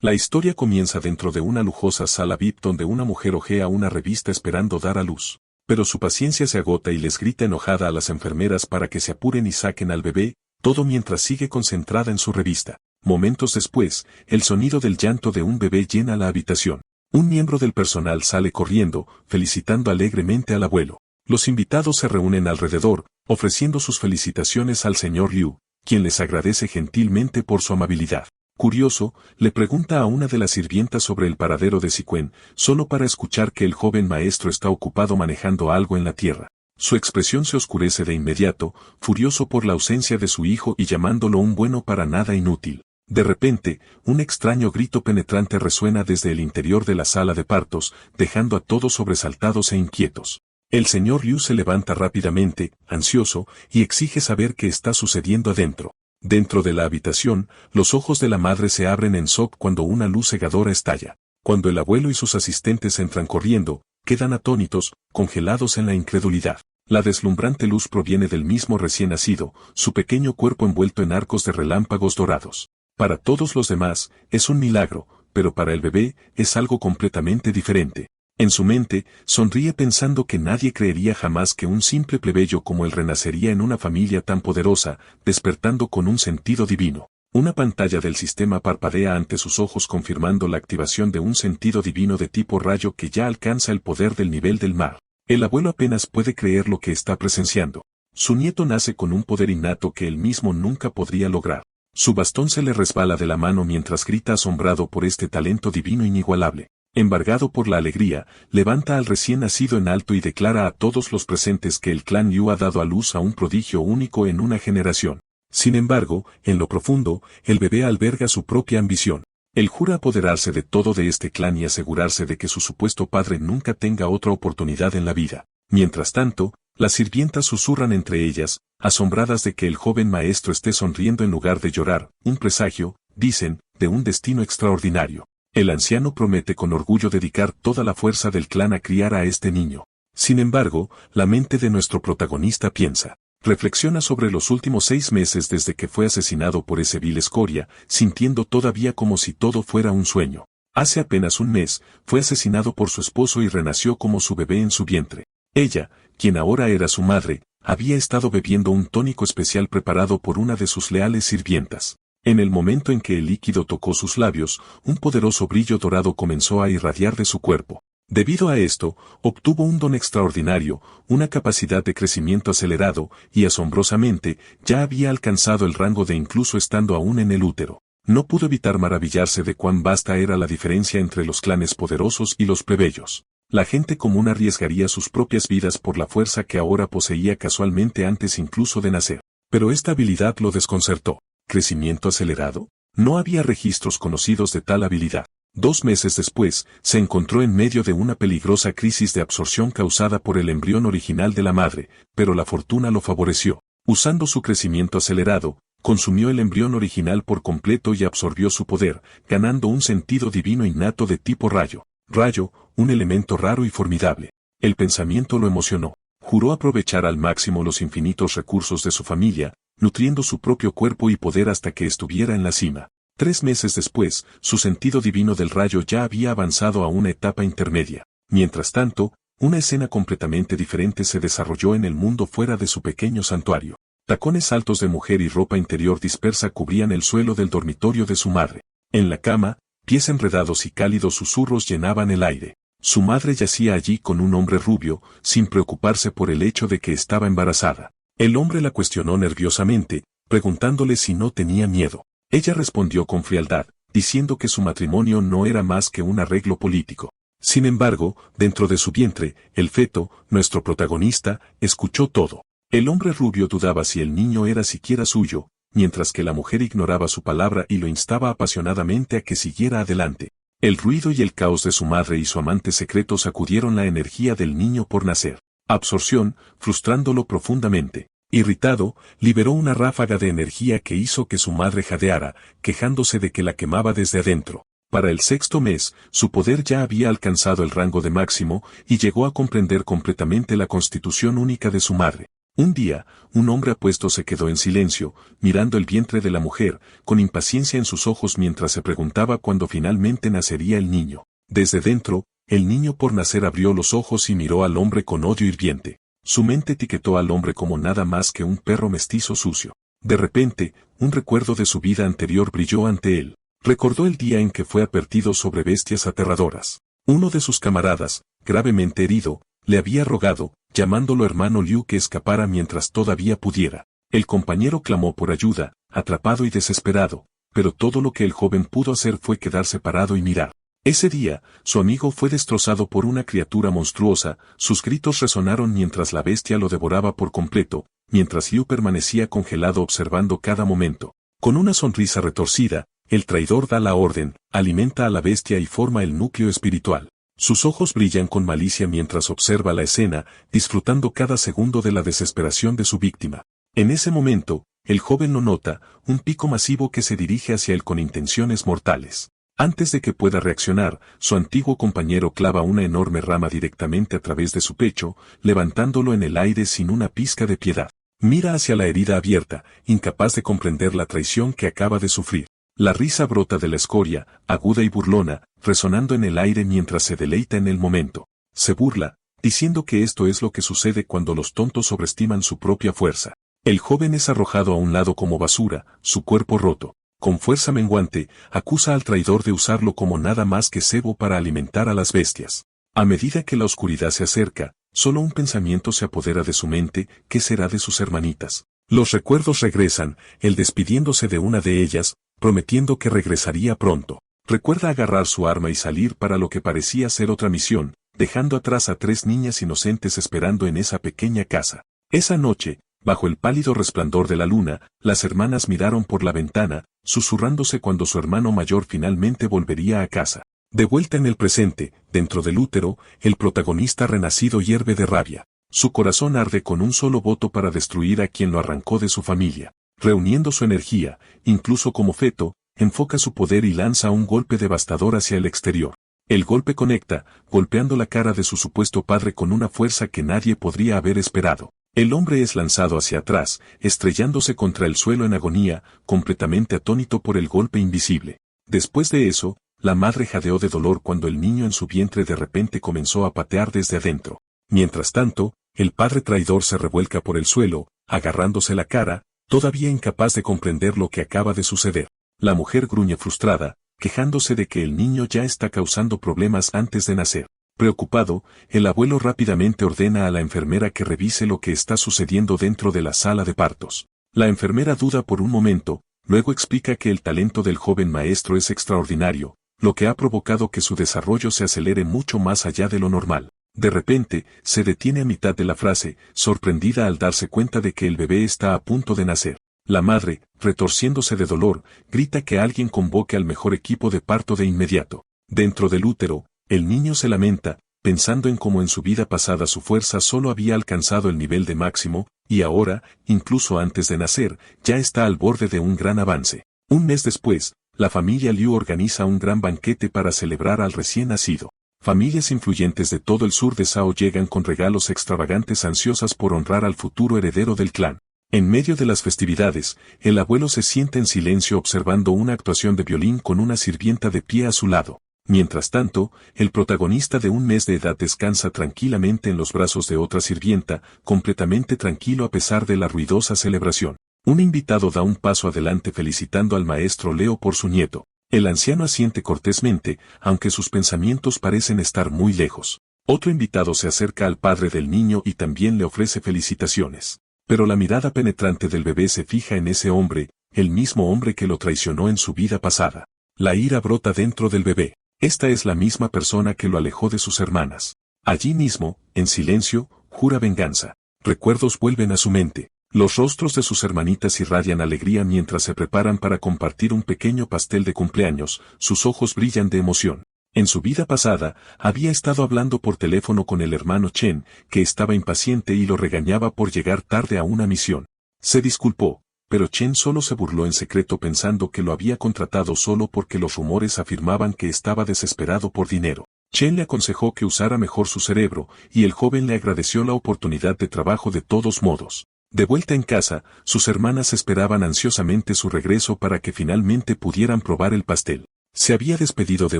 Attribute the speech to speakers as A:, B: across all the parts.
A: La historia comienza dentro de una lujosa sala VIP donde una mujer hojea una revista esperando dar a luz. Pero su paciencia se agota y les grita enojada a las enfermeras para que se apuren y saquen al bebé, todo mientras sigue concentrada en su revista. Momentos después, el sonido del llanto de un bebé llena la habitación. Un miembro del personal sale corriendo, felicitando alegremente al abuelo. Los invitados se reúnen alrededor, ofreciendo sus felicitaciones al señor Liu, quien les agradece gentilmente por su amabilidad. Curioso, le pregunta a una de las sirvientas sobre el paradero de Siquen, solo para escuchar que el joven maestro está ocupado manejando algo en la tierra. Su expresión se oscurece de inmediato, furioso por la ausencia de su hijo y llamándolo un bueno para nada inútil. De repente, un extraño grito penetrante resuena desde el interior de la sala de partos, dejando a todos sobresaltados e inquietos. El señor Liu se levanta rápidamente, ansioso, y exige saber qué está sucediendo adentro. Dentro de la habitación, los ojos de la madre se abren en shock cuando una luz cegadora estalla. Cuando el abuelo y sus asistentes entran corriendo, quedan atónitos, congelados en la incredulidad. La deslumbrante luz proviene del mismo recién nacido, su pequeño cuerpo envuelto en arcos de relámpagos dorados. Para todos los demás, es un milagro, pero para el bebé, es algo completamente diferente. En su mente, sonríe pensando que nadie creería jamás que un simple plebeyo como él renacería en una familia tan poderosa, despertando con un sentido divino. Una pantalla del sistema parpadea ante sus ojos confirmando la activación de un sentido divino de tipo rayo que ya alcanza el poder del nivel del mar. El abuelo apenas puede creer lo que está presenciando. Su nieto nace con un poder innato que él mismo nunca podría lograr. Su bastón se le resbala de la mano mientras grita asombrado por este talento divino inigualable. Embargado por la alegría, levanta al recién nacido en alto y declara a todos los presentes que el clan Yu ha dado a luz a un prodigio único en una generación. Sin embargo, en lo profundo, el bebé alberga su propia ambición. Él jura apoderarse de todo de este clan y asegurarse de que su supuesto padre nunca tenga otra oportunidad en la vida. Mientras tanto, las sirvientas susurran entre ellas, asombradas de que el joven maestro esté sonriendo en lugar de llorar, un presagio, dicen, de un destino extraordinario. El anciano promete con orgullo dedicar toda la fuerza del clan a criar a este niño. Sin embargo, la mente de nuestro protagonista piensa. Reflexiona sobre los últimos 6 meses desde que fue asesinado por ese vil escoria, sintiendo todavía como si todo fuera un sueño. Hace apenas un mes, fue asesinado por su esposo y renació como su bebé en su vientre. Ella, quien ahora era su madre, había estado bebiendo un tónico especial preparado por una de sus leales sirvientas. En el momento en que el líquido tocó sus labios, un poderoso brillo dorado comenzó a irradiar de su cuerpo. Debido a esto, obtuvo un don extraordinario, una capacidad de crecimiento acelerado, y asombrosamente, ya había alcanzado el rango de incluso estando aún en el útero. No pudo evitar maravillarse de cuán vasta era la diferencia entre los clanes poderosos y los plebeyos. La gente común arriesgaría sus propias vidas por la fuerza que ahora poseía casualmente antes incluso de nacer. Pero esta habilidad lo desconcertó. ¿Crecimiento acelerado? No había registros conocidos de tal habilidad. 2 meses después, se encontró en medio de una peligrosa crisis de absorción causada por el embrión original de la madre, pero la fortuna lo favoreció. Usando su crecimiento acelerado, consumió el embrión original por completo y absorbió su poder, ganando un sentido divino innato de tipo rayo. Rayo, un elemento raro y formidable. El pensamiento lo emocionó. Juró aprovechar al máximo los infinitos recursos de su familia, nutriendo su propio cuerpo y poder hasta que estuviera en la cima. 3 meses después, su sentido divino del rayo ya había avanzado a una etapa intermedia. Mientras tanto, una escena completamente diferente se desarrolló en el mundo fuera de su pequeño santuario. Tacones altos de mujer y ropa interior dispersa cubrían el suelo del dormitorio de su madre. En la cama, pies enredados y cálidos susurros llenaban el aire. Su madre yacía allí con un hombre rubio, sin preocuparse por el hecho de que estaba embarazada. El hombre la cuestionó nerviosamente, preguntándole si no tenía miedo. Ella respondió con frialdad, diciendo que su matrimonio no era más que un arreglo político. Sin embargo, dentro de su vientre, el feto, nuestro protagonista, escuchó todo. El hombre rubio dudaba si el niño era siquiera suyo, mientras que la mujer ignoraba su palabra y lo instaba apasionadamente a que siguiera adelante. El ruido y el caos de su madre y su amante secreto sacudieron la energía del niño por nacer. Absorción, frustrándolo profundamente. Irritado, liberó una ráfaga de energía que hizo que su madre jadeara, quejándose de que la quemaba desde adentro. Para el 6.º mes, su poder ya había alcanzado el rango de máximo y llegó a comprender completamente la constitución única de su madre. Un día, un hombre apuesto se quedó en silencio, mirando el vientre de la mujer, con impaciencia en sus ojos mientras se preguntaba cuándo finalmente nacería el niño. Desde dentro, el niño por nacer abrió los ojos y miró al hombre con odio hirviente. Su mente etiquetó al hombre como nada más que un perro mestizo sucio. De repente, un recuerdo de su vida anterior brilló ante él. Recordó el día en que fue advertido sobre bestias aterradoras. Uno de sus camaradas, gravemente herido, le había rogado, llamándolo hermano Liu, que escapara mientras todavía pudiera. El compañero clamó por ayuda, atrapado y desesperado, pero todo lo que el joven pudo hacer fue quedarse parado y mirar. Ese día, su amigo fue destrozado por una criatura monstruosa, sus gritos resonaron mientras la bestia lo devoraba por completo, mientras Liu permanecía congelado observando cada momento. Con una sonrisa retorcida, el traidor da la orden, alimenta a la bestia y forma el núcleo espiritual. Sus ojos brillan con malicia mientras observa la escena, disfrutando cada segundo de la desesperación de su víctima. En ese momento, el joven lo nota, un pico masivo que se dirige hacia él con intenciones mortales. Antes de que pueda reaccionar, su antiguo compañero clava una enorme rama directamente a través de su pecho, levantándolo en el aire sin una pizca de piedad. Mira hacia la herida abierta, incapaz de comprender la traición que acaba de sufrir. La risa brota de la escoria, aguda y burlona, resonando en el aire mientras se deleita en el momento. Se burla, diciendo que esto es lo que sucede cuando los tontos sobreestiman su propia fuerza. El joven es arrojado a un lado como basura, su cuerpo roto. Con fuerza menguante, acusa al traidor de usarlo como nada más que cebo para alimentar a las bestias. A medida que la oscuridad se acerca, solo un pensamiento se apodera de su mente: ¿qué será de sus hermanitas? Los recuerdos regresan, él despidiéndose de una de ellas, prometiendo que regresaría pronto. Recuerda agarrar su arma y salir para lo que parecía ser otra misión, dejando atrás a 3 niñas inocentes esperando en esa pequeña casa. Esa noche, bajo el pálido resplandor de la luna, las hermanas miraron por la ventana, susurrándose cuando su hermano mayor finalmente volvería a casa. De vuelta en el presente, dentro del útero, el protagonista renacido hierve de rabia. Su corazón arde con un solo voto para destruir a quien lo arrancó de su familia. Reuniendo su energía, incluso como feto, enfoca su poder y lanza un golpe devastador hacia el exterior. El golpe conecta, golpeando la cara de su supuesto padre con una fuerza que nadie podría haber esperado. El hombre es lanzado hacia atrás, estrellándose contra el suelo en agonía, completamente atónito por el golpe invisible. Después de eso, la madre jadeó de dolor cuando el niño en su vientre de repente comenzó a patear desde adentro. Mientras tanto, el padre traidor se revuelca por el suelo, agarrándose la cara, todavía incapaz de comprender lo que acaba de suceder. La mujer gruñe frustrada, quejándose de que el niño ya está causando problemas antes de nacer. Preocupado, el abuelo rápidamente ordena a la enfermera que revise lo que está sucediendo dentro de la sala de partos. La enfermera duda por un momento, luego explica que el talento del joven maestro es extraordinario, lo que ha provocado que su desarrollo se acelere mucho más allá de lo normal. De repente, se detiene a mitad de la frase, sorprendida al darse cuenta de que el bebé está a punto de nacer. La madre, retorciéndose de dolor, grita que alguien convoque al mejor equipo de parto de inmediato. Dentro del útero, el niño se lamenta, pensando en cómo en su vida pasada su fuerza solo había alcanzado el nivel de máximo, y ahora, incluso antes de nacer, ya está al borde de un gran avance. Un mes después, la familia Liu organiza un gran banquete para celebrar al recién nacido. Familias influyentes de todo el sur de Sao llegan con regalos extravagantes ansiosas por honrar al futuro heredero del clan. En medio de las festividades, el abuelo se sienta en silencio observando una actuación de violín con una sirvienta de pie a su lado. Mientras tanto, el protagonista de un mes de edad descansa tranquilamente en los brazos de otra sirvienta, completamente tranquilo a pesar de la ruidosa celebración. Un invitado da un paso adelante felicitando al maestro Leo por su nieto. El anciano asiente cortésmente, aunque sus pensamientos parecen estar muy lejos. Otro invitado se acerca al padre del niño y también le ofrece felicitaciones. Pero la mirada penetrante del bebé se fija en ese hombre, el mismo hombre que lo traicionó en su vida pasada. La ira brota dentro del bebé. Esta es la misma persona que lo alejó de sus hermanas. Allí mismo, en silencio, jura venganza. Recuerdos vuelven a su mente. Los rostros de sus hermanitas irradian alegría mientras se preparan para compartir un pequeño pastel de cumpleaños, sus ojos brillan de emoción. En su vida pasada, había estado hablando por teléfono con el hermano Chen, que estaba impaciente y lo regañaba por llegar tarde a una misión. Se disculpó, pero Chen solo se burló en secreto pensando que lo había contratado solo porque los rumores afirmaban que estaba desesperado por dinero. Chen le aconsejó que usara mejor su cerebro, y el joven le agradeció la oportunidad de trabajo de todos modos. De vuelta en casa, sus hermanas esperaban ansiosamente su regreso para que finalmente pudieran probar el pastel. Se había despedido de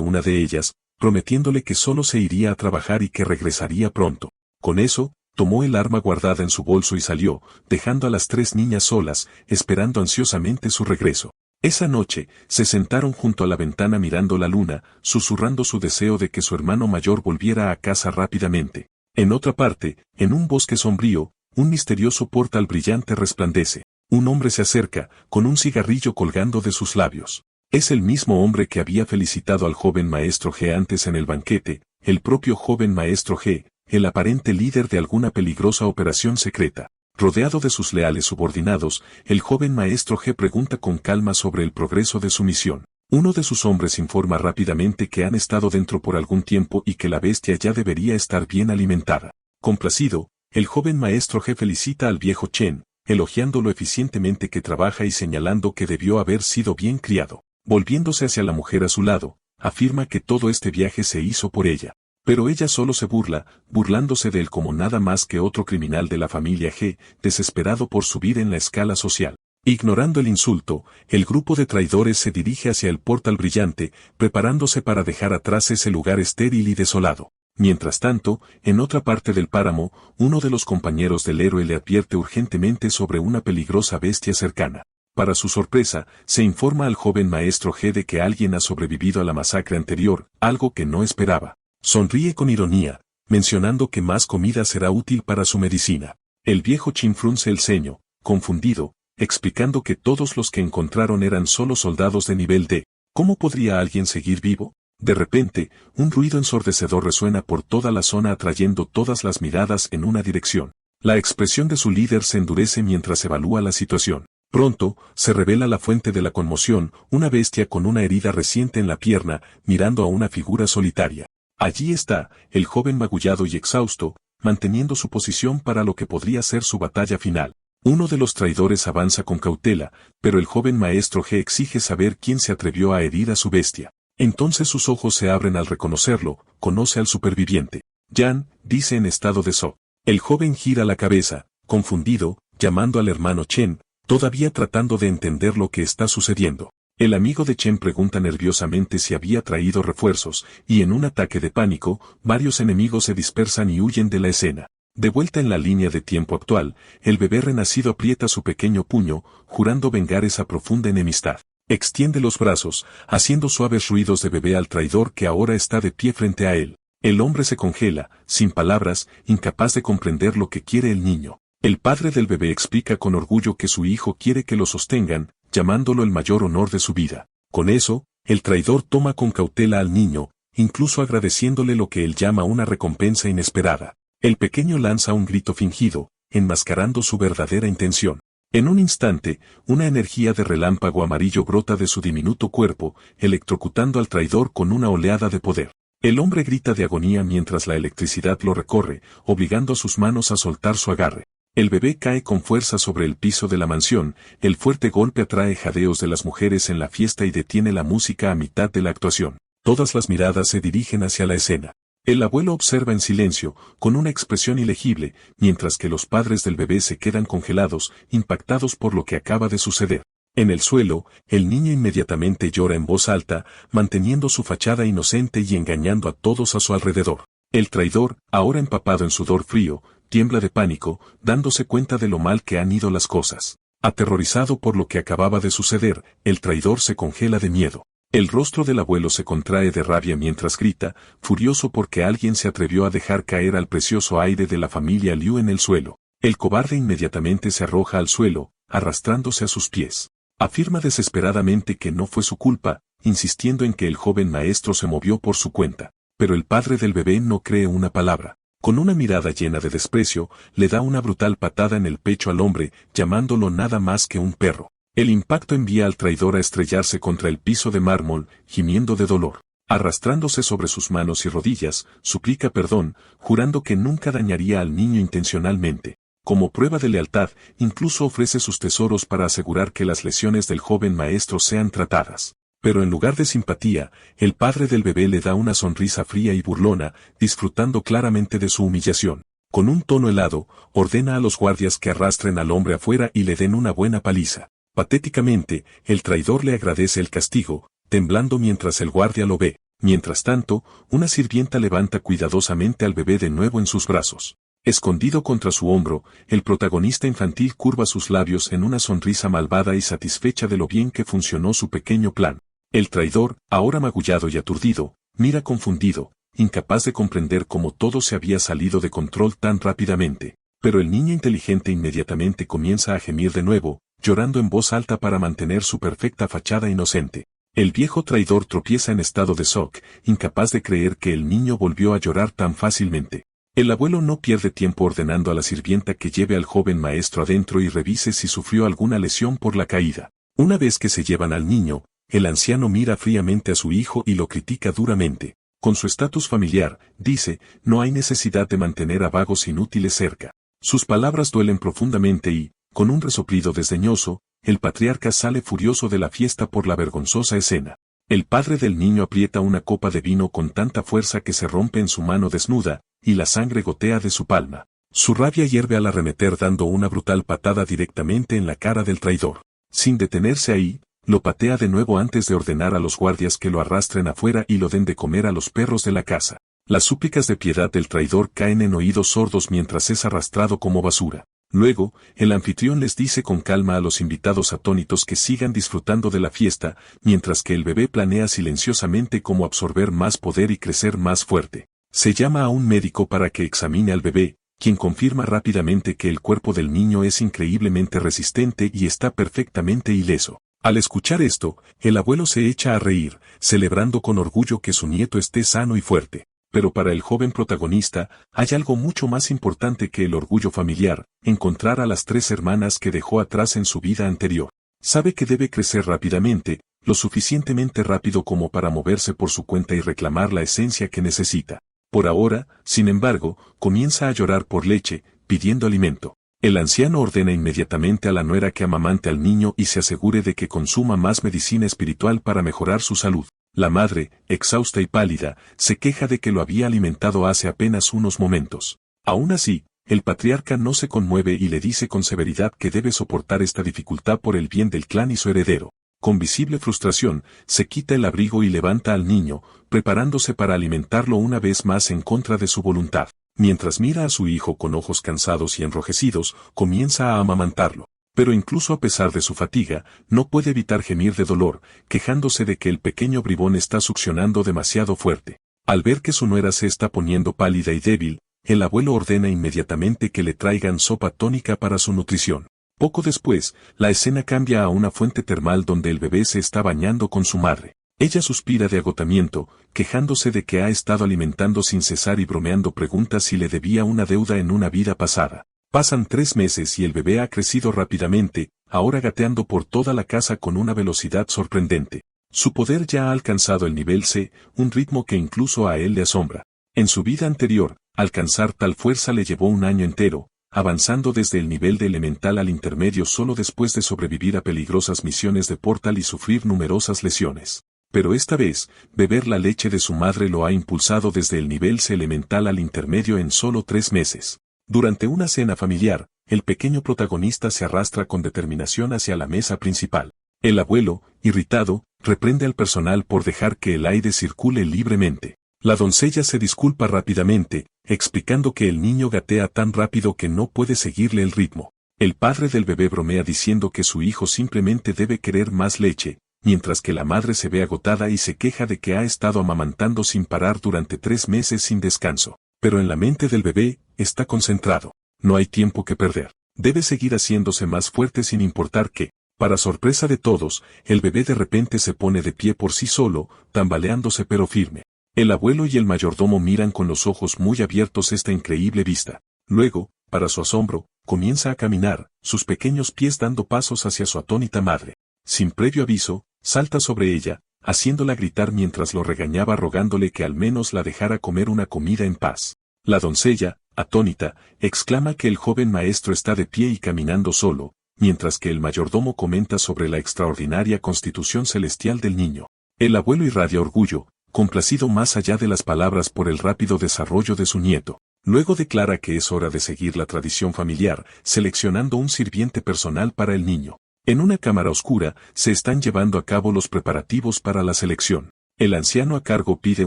A: una de ellas, prometiéndole que solo se iría a trabajar y que regresaría pronto. Con eso, tomó el arma guardada en su bolso y salió, dejando a las 3 niñas solas, esperando ansiosamente su regreso. Esa noche, se sentaron junto a la ventana mirando la luna, susurrando su deseo de que su hermano mayor volviera a casa rápidamente. En otra parte, en un bosque sombrío, un misterioso portal brillante resplandece. Un hombre se acerca, con un cigarrillo colgando de sus labios. Es el mismo hombre que había felicitado al joven maestro G antes en el banquete, el propio joven maestro G, el aparente líder de alguna peligrosa operación secreta. Rodeado de sus leales subordinados, el joven maestro G pregunta con calma sobre el progreso de su misión. Uno de sus hombres informa rápidamente que han estado dentro por algún tiempo y que la bestia ya debería estar bien alimentada. Complacido, el joven maestro G felicita al viejo Chen, elogiando lo eficientemente que trabaja y señalando que debió haber sido bien criado. Volviéndose hacia la mujer a su lado, afirma que todo este viaje se hizo por ella. Pero ella solo se burla, burlándose de él como nada más que otro criminal de la familia G, desesperado por subir en la escala social. Ignorando el insulto, el grupo de traidores se dirige hacia el portal brillante, preparándose para dejar atrás ese lugar estéril y desolado. Mientras tanto, en otra parte del páramo, uno de los compañeros del héroe le advierte urgentemente sobre una peligrosa bestia cercana. Para su sorpresa, se informa al joven maestro G de que alguien ha sobrevivido a la masacre anterior, algo que no esperaba. Sonríe con ironía, mencionando que más comida será útil para su medicina. El viejo Chin frunce el ceño, confundido, explicando que todos los que encontraron eran solo soldados de nivel D. ¿Cómo podría alguien seguir vivo? De repente, un ruido ensordecedor resuena por toda la zona atrayendo todas las miradas en una dirección. La expresión de su líder se endurece mientras evalúa la situación. Pronto, se revela la fuente de la conmoción, una bestia con una herida reciente en la pierna, mirando a una figura solitaria. Allí está, el joven magullado y exhausto, manteniendo su posición para lo que podría ser su batalla final. Uno de los traidores avanza con cautela, pero el joven maestro G exige saber quién se atrevió a herir a su bestia. Entonces sus ojos se abren al reconocerlo, conoce al superviviente. Yan, dice en estado de shock. El joven gira la cabeza, confundido, llamando al hermano Chen, todavía tratando de entender lo que está sucediendo. El amigo de Chen pregunta nerviosamente si había traído refuerzos, y en un ataque de pánico, varios enemigos se dispersan y huyen de la escena. De vuelta en la línea de tiempo actual, el bebé renacido aprieta su pequeño puño, jurando vengar esa profunda enemistad. Extiende los brazos, haciendo suaves ruidos de bebé al traidor que ahora está de pie frente a él. El hombre se congela, sin palabras, incapaz de comprender lo que quiere el niño. El padre del bebé explica con orgullo que su hijo quiere que lo sostengan, llamándolo el mayor honor de su vida. Con eso, el traidor toma con cautela al niño, incluso agradeciéndole lo que él llama una recompensa inesperada. El pequeño lanza un grito fingido, enmascarando su verdadera intención. En un instante, una energía de relámpago amarillo brota de su diminuto cuerpo, electrocutando al traidor con una oleada de poder. El hombre grita de agonía mientras la electricidad lo recorre, obligando a sus manos a soltar su agarre. El bebé cae con fuerza sobre el piso de la mansión, el fuerte golpe atrae jadeos de las mujeres en la fiesta y detiene la música a mitad de la actuación. Todas las miradas se dirigen hacia la escena. El abuelo observa en silencio, con una expresión ilegible, mientras que los padres del bebé se quedan congelados, impactados por lo que acaba de suceder. En el suelo, el niño inmediatamente llora en voz alta, manteniendo su fachada inocente y engañando a todos a su alrededor. El traidor, ahora empapado en sudor frío, tiembla de pánico, dándose cuenta de lo mal que han ido las cosas. Aterrorizado por lo que acababa de suceder, el traidor se congela de miedo. El rostro del abuelo se contrae de rabia mientras grita, furioso porque alguien se atrevió a dejar caer al precioso aire de la familia Liu en el suelo. El cobarde inmediatamente se arroja al suelo, arrastrándose a sus pies. Afirma desesperadamente que no fue su culpa, insistiendo en que el joven maestro se movió por su cuenta. Pero el padre del bebé no cree una palabra. Con una mirada llena de desprecio, le da una brutal patada en el pecho al hombre, llamándolo nada más que un perro. El impacto envía al traidor a estrellarse contra el piso de mármol, gimiendo de dolor. Arrastrándose sobre sus manos y rodillas, suplica perdón, jurando que nunca dañaría al niño intencionalmente. Como prueba de lealtad, incluso ofrece sus tesoros para asegurar que las lesiones del joven maestro sean tratadas. Pero en lugar de simpatía, el padre del bebé le da una sonrisa fría y burlona, disfrutando claramente de su humillación. Con un tono helado, ordena a los guardias que arrastren al hombre afuera y le den una buena paliza. Patéticamente, el traidor le agradece el castigo, temblando mientras el guardia lo ve. Mientras tanto, una sirvienta levanta cuidadosamente al bebé de nuevo en sus brazos. Escondido contra su hombro, el protagonista infantil curva sus labios en una sonrisa malvada y satisfecha de lo bien que funcionó su pequeño plan. El traidor, ahora magullado y aturdido, mira confundido, incapaz de comprender cómo todo se había salido de control tan rápidamente. Pero el niño inteligente inmediatamente comienza a gemir de nuevo, llorando en voz alta para mantener su perfecta fachada inocente. El viejo traidor tropieza en estado de shock, incapaz de creer que el niño volvió a llorar tan fácilmente. El abuelo no pierde tiempo ordenando a la sirvienta que lleve al joven maestro adentro y revise si sufrió alguna lesión por la caída. Una vez que se llevan al niño, el anciano mira fríamente a su hijo y lo critica duramente. Con su estatus familiar, dice, no hay necesidad de mantener a vagos inútiles cerca. Sus palabras duelen profundamente y, con un resoplido desdeñoso, el patriarca sale furioso de la fiesta por la vergonzosa escena. El padre del niño aprieta una copa de vino con tanta fuerza que se rompe en su mano desnuda, y la sangre gotea de su palma. Su rabia hierve al arremeter dando una brutal patada directamente en la cara del traidor. Sin detenerse ahí, lo patea de nuevo antes de ordenar a los guardias que lo arrastren afuera y lo den de comer a los perros de la casa. Las súplicas de piedad del traidor caen en oídos sordos mientras es arrastrado como basura. Luego, el anfitrión les dice con calma a los invitados atónitos que sigan disfrutando de la fiesta, mientras que el bebé planea silenciosamente cómo absorber más poder y crecer más fuerte. Se llama a un médico para que examine al bebé, quien confirma rápidamente que el cuerpo del niño es increíblemente resistente y está perfectamente ileso. Al escuchar esto, el abuelo se echa a reír, celebrando con orgullo que su nieto esté sano y fuerte. Pero para el joven protagonista, hay algo mucho más importante que el orgullo familiar, encontrar a las 3 hermanas que dejó atrás en su vida anterior. Sabe que debe crecer rápidamente, lo suficientemente rápido como para moverse por su cuenta y reclamar la esencia que necesita. Por ahora, sin embargo, comienza a llorar por leche, pidiendo alimento. El anciano ordena inmediatamente a la nuera que amamante al niño y se asegure de que consuma más medicina espiritual para mejorar su salud. La madre, exhausta y pálida, se queja de que lo había alimentado hace apenas unos momentos. Aún así, el patriarca no se conmueve y le dice con severidad que debe soportar esta dificultad por el bien del clan y su heredero. Con visible frustración, se quita el abrigo y levanta al niño, preparándose para alimentarlo una vez más en contra de su voluntad. Mientras mira a su hijo con ojos cansados y enrojecidos, comienza a amamantarlo. Pero incluso a pesar de su fatiga, no puede evitar gemir de dolor, quejándose de que el pequeño bribón está succionando demasiado fuerte. Al ver que su nuera se está poniendo pálida y débil, el abuelo ordena inmediatamente que le traigan sopa tónica para su nutrición. Poco después, la escena cambia a una fuente termal donde el bebé se está bañando con su madre. Ella suspira de agotamiento, quejándose de que ha estado alimentando sin cesar y bromeando pregunta si le debía una deuda en una vida pasada. Pasan 3 meses y el bebé ha crecido rápidamente, ahora gateando por toda la casa con una velocidad sorprendente. Su poder ya ha alcanzado el nivel C, un ritmo que incluso a él le asombra. En su vida anterior, alcanzar tal fuerza le llevó un año entero, avanzando desde el nivel de elemental al intermedio solo después de sobrevivir a peligrosas misiones de Portal y sufrir numerosas lesiones. Pero esta vez, beber la leche de su madre lo ha impulsado desde el nivel C elemental al intermedio en solo 3 meses. Durante una cena familiar, el pequeño protagonista se arrastra con determinación hacia la mesa principal. El abuelo, irritado, reprende al personal por dejar que el aire circule libremente. La doncella se disculpa rápidamente, explicando que el niño gatea tan rápido que no puede seguirle el ritmo. El padre del bebé bromea diciendo que su hijo simplemente debe querer más leche, mientras que la madre se ve agotada y se queja de que ha estado amamantando sin parar durante 3 meses sin descanso. Pero en la mente del bebé, está concentrado. No hay tiempo que perder. Debe seguir haciéndose más fuerte sin importar qué. Para sorpresa de todos, el bebé de repente se pone de pie por sí solo, tambaleándose pero firme. El abuelo y el mayordomo miran con los ojos muy abiertos esta increíble vista. Luego, para su asombro, comienza a caminar, sus pequeños pies dando pasos hacia su atónita madre. Sin previo aviso, salta sobre ella, haciéndola gritar mientras lo regañaba rogándole que al menos la dejara comer una comida en paz. La doncella, atónita, exclama que el joven maestro está de pie y caminando solo, mientras que el mayordomo comenta sobre la extraordinaria constitución celestial del niño. El abuelo irradia orgullo, complacido más allá de las palabras por el rápido desarrollo de su nieto. Luego declara que es hora de seguir la tradición familiar, seleccionando un sirviente personal para el niño. En una cámara oscura, se están llevando a cabo los preparativos para la selección. El anciano a cargo pide